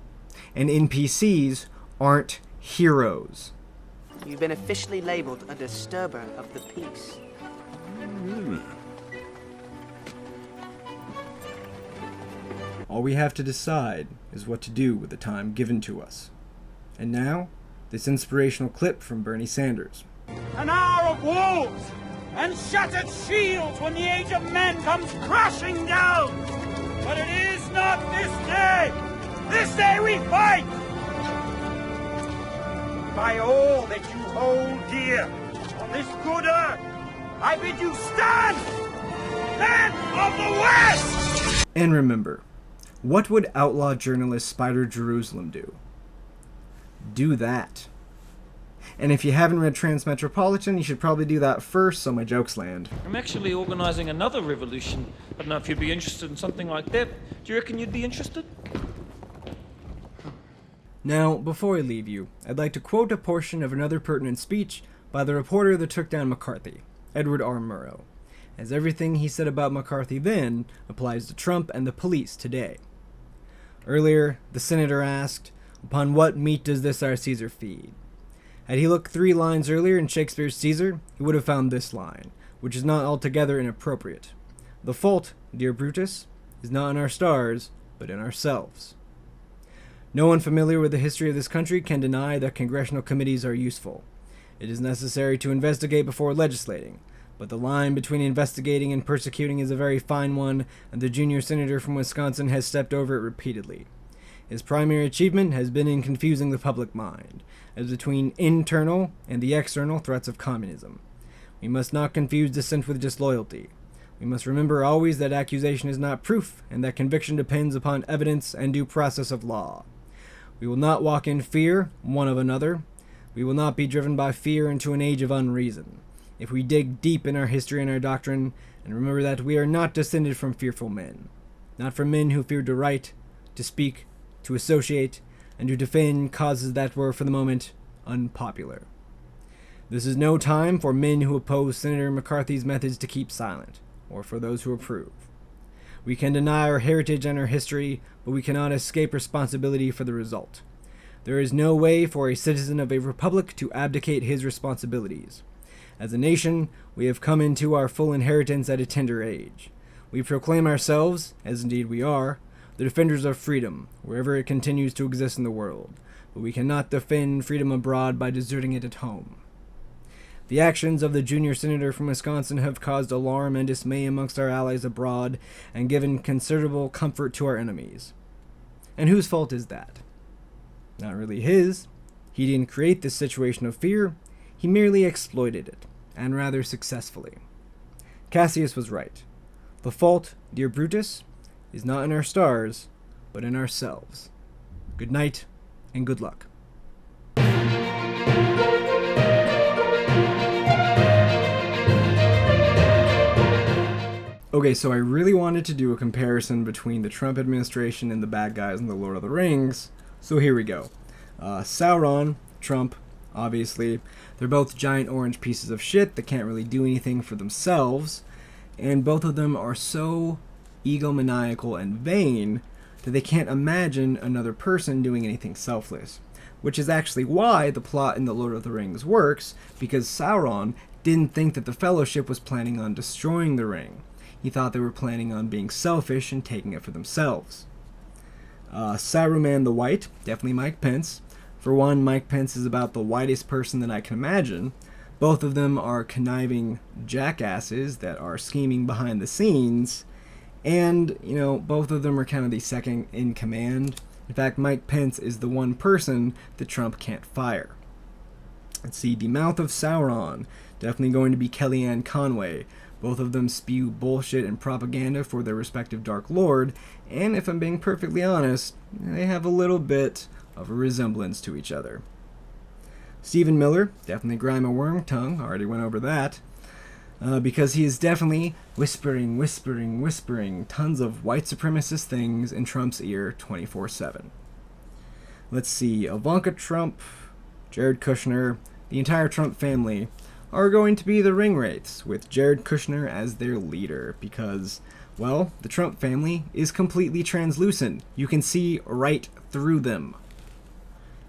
And NPCs aren't heroes. You've been officially labeled a disturber of the peace. All we have to decide is what to do with the time given to us. And now, this inspirational clip from Bernie Sanders. An hour of wolves and shattered shields when the age of men comes crashing down. But it is not this day. This day we fight. By all that you hold dear on this good earth, I bid you stand, men of the West! And remember, what would outlaw journalist Spider Jerusalem do? Do that. And if you haven't read Transmetropolitan, you should probably do that first so my jokes land. I'm actually organizing another revolution. I don't know if you'd be interested in something like that. Do you reckon you'd be interested? Now, before I leave you, I'd like to quote a portion of another pertinent speech by the reporter that took down McCarthy, Edward R. Murrow, as everything he said about McCarthy then applies to Trump and the police today. Earlier, the senator asked, "Upon what meat does this our Caesar feed?" Had he looked 3 lines earlier in Shakespeare's Caesar, he would have found this line, which is not altogether inappropriate. "The fault, dear Brutus, is not in our stars, but in ourselves." No one familiar with the history of this country can deny that congressional committees are useful. It is necessary to investigate before legislating, but the line between investigating and persecuting is a very fine one, and the junior senator from Wisconsin has stepped over it repeatedly. His primary achievement has been in confusing the public mind, as between internal and the external threats of communism. We must not confuse dissent with disloyalty. We must remember always that accusation is not proof, and that conviction depends upon evidence and due process of law. We will not walk in fear one of another. We will not be driven by fear into an age of unreason. If we dig deep in our history and our doctrine, and remember that we are not descended from fearful men, not from men who feared to write, to speak, to associate, and to defend causes that were, for the moment, unpopular. This is no time for men who oppose Senator McCarthy's methods to keep silent, or for those who approve. We can deny our heritage and our history, but we cannot escape responsibility for the result. There is no way for a citizen of a republic to abdicate his responsibilities. As a nation, we have come into our full inheritance at a tender age. We proclaim ourselves, as indeed we are, the defenders of freedom, wherever it continues to exist in the world, but we cannot defend freedom abroad by deserting it at home. The actions of the junior senator from Wisconsin have caused alarm and dismay amongst our allies abroad and given considerable comfort to our enemies. And whose fault is that? Not really his. He didn't create this situation of fear. He merely exploited it, and rather successfully. Cassius was right. The fault, dear Brutus, is not in our stars, but in ourselves. Good night, and good luck. Okay, so I really wanted to do a comparison between the Trump administration and the bad guys in The Lord of the Rings, so here we go. Sauron, Trump, obviously, they're both giant orange pieces of shit that can't really do anything for themselves, and both of them are so egomaniacal and vain that they can't imagine another person doing anything selfless. Which is actually why the plot in The Lord of the Rings works, because Sauron didn't think that the Fellowship was planning on destroying the ring. He thought they were planning on being selfish and taking it for themselves. Saruman the White, definitely Mike Pence. For one, Mike Pence is about the whitest person that I can imagine. Both of them are conniving jackasses that are scheming behind the scenes. And, both of them are kind of the second in command. In fact, Mike Pence is the one person that Trump can't fire. Let's see, the mouth of Sauron, definitely going to be Kellyanne Conway. Both of them spew bullshit and propaganda for their respective Dark Lord, and if I'm being perfectly honest, they have a little bit of a resemblance to each other. Stephen Miller, definitely Grima Wormtongue, already went over that, because he is definitely whispering tons of white supremacist things in Trump's ear 24/7. Let's see, Ivanka Trump, Jared Kushner, the entire Trump family are going to be the ringwraiths, with Jared Kushner as their leader, because, well, the Trump family is completely translucent. You can see right through them.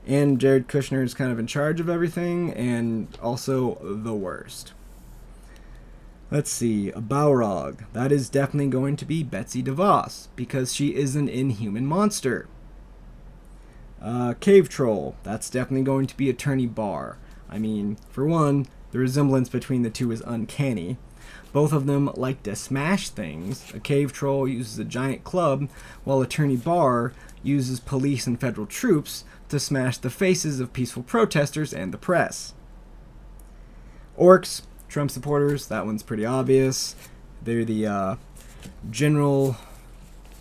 And Jared Kushner is kind of in charge of everything, and also the worst. Let's see, a Balrog. That is definitely going to be Betsy DeVos, because she is an inhuman monster. Cave Troll. That's definitely going to be Attorney Barr. I mean, for one, the resemblance between the two is uncanny. Both of them like to smash things. A cave troll uses a giant club, while Attorney Barr uses police and federal troops to smash the faces of peaceful protesters and the press. Orcs, Trump supporters, that one's pretty obvious. They're the general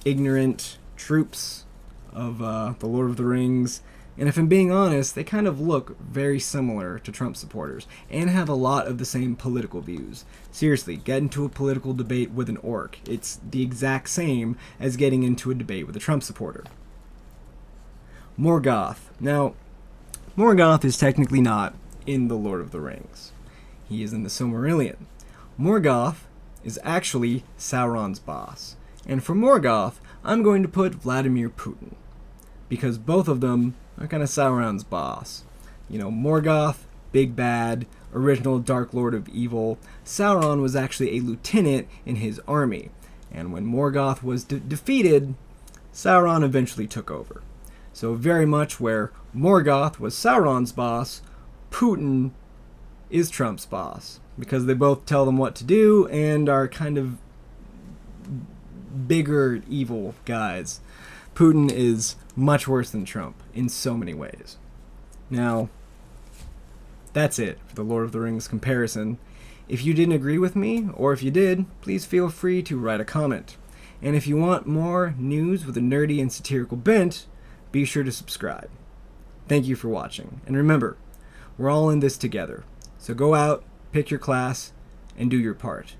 ignorant troops of The Lord of the Rings. And if I'm being honest, they kind of look very similar to Trump supporters, and have a lot of the same political views. Seriously, get into a political debate with an orc. It's the exact same as getting into a debate with a Trump supporter. Morgoth. Now, Morgoth is technically not in The Lord of the Rings. He is in the Silmarillion. Morgoth is actually Sauron's boss. And for Morgoth, I'm going to put Vladimir Putin, because both of them are kind of Sauron's boss. You know, Morgoth, big bad, original Dark Lord of Evil. Sauron was actually a lieutenant in his army, and when Morgoth was defeated, Sauron eventually took over. So very much where Morgoth was Sauron's boss, Putin is Trump's boss, because they both tell them what to do and are kind of bigger evil guys. Putin is much worse than Trump in so many ways. Now, that's it for the Lord of the Rings comparison. If you didn't agree with me, or if you did, please feel free to write a comment. And if you want more news with a nerdy and satirical bent, be sure to subscribe. Thank you for watching. And remember, we're all in this together. So go out, pick your class, and do your part.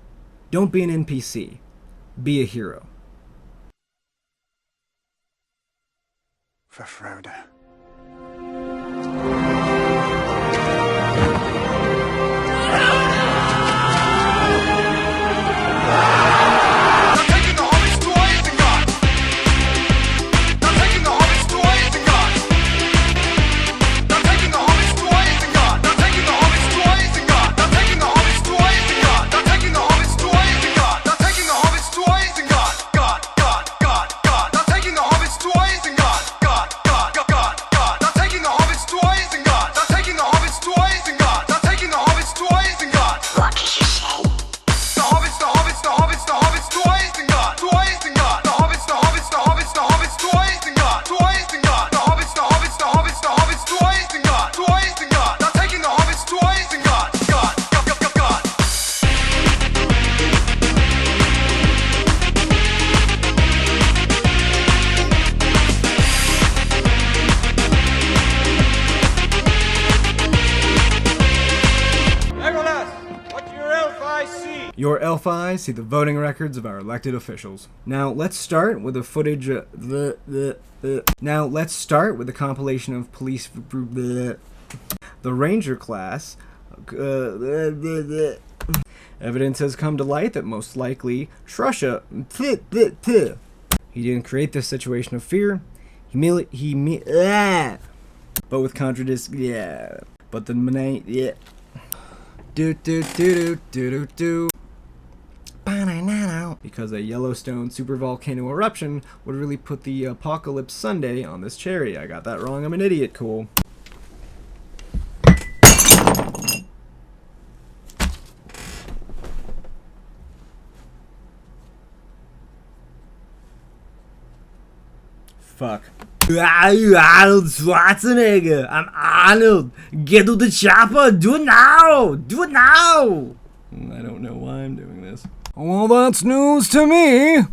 Don't be an NPC. Be a hero. For Frodo. Your elf eyes see the voting records of our elected officials. Now let's start with the footage. Now let's start with the compilation of police. The Ranger class. Evidence has come to light that most likely Trusha. He didn't create this situation of fear. But with contradicts. Yeah. But the yeah. Because a Yellowstone supervolcano eruption would really put the apocalypse sundae on this cherry. I got that wrong. I'm an idiot. Cool. Fuck. Arnold Schwarzenegger. I'm Arnold. Get to the chopper. Do it now. Do it now. I don't know why I'm doing this. Well, that's news to me.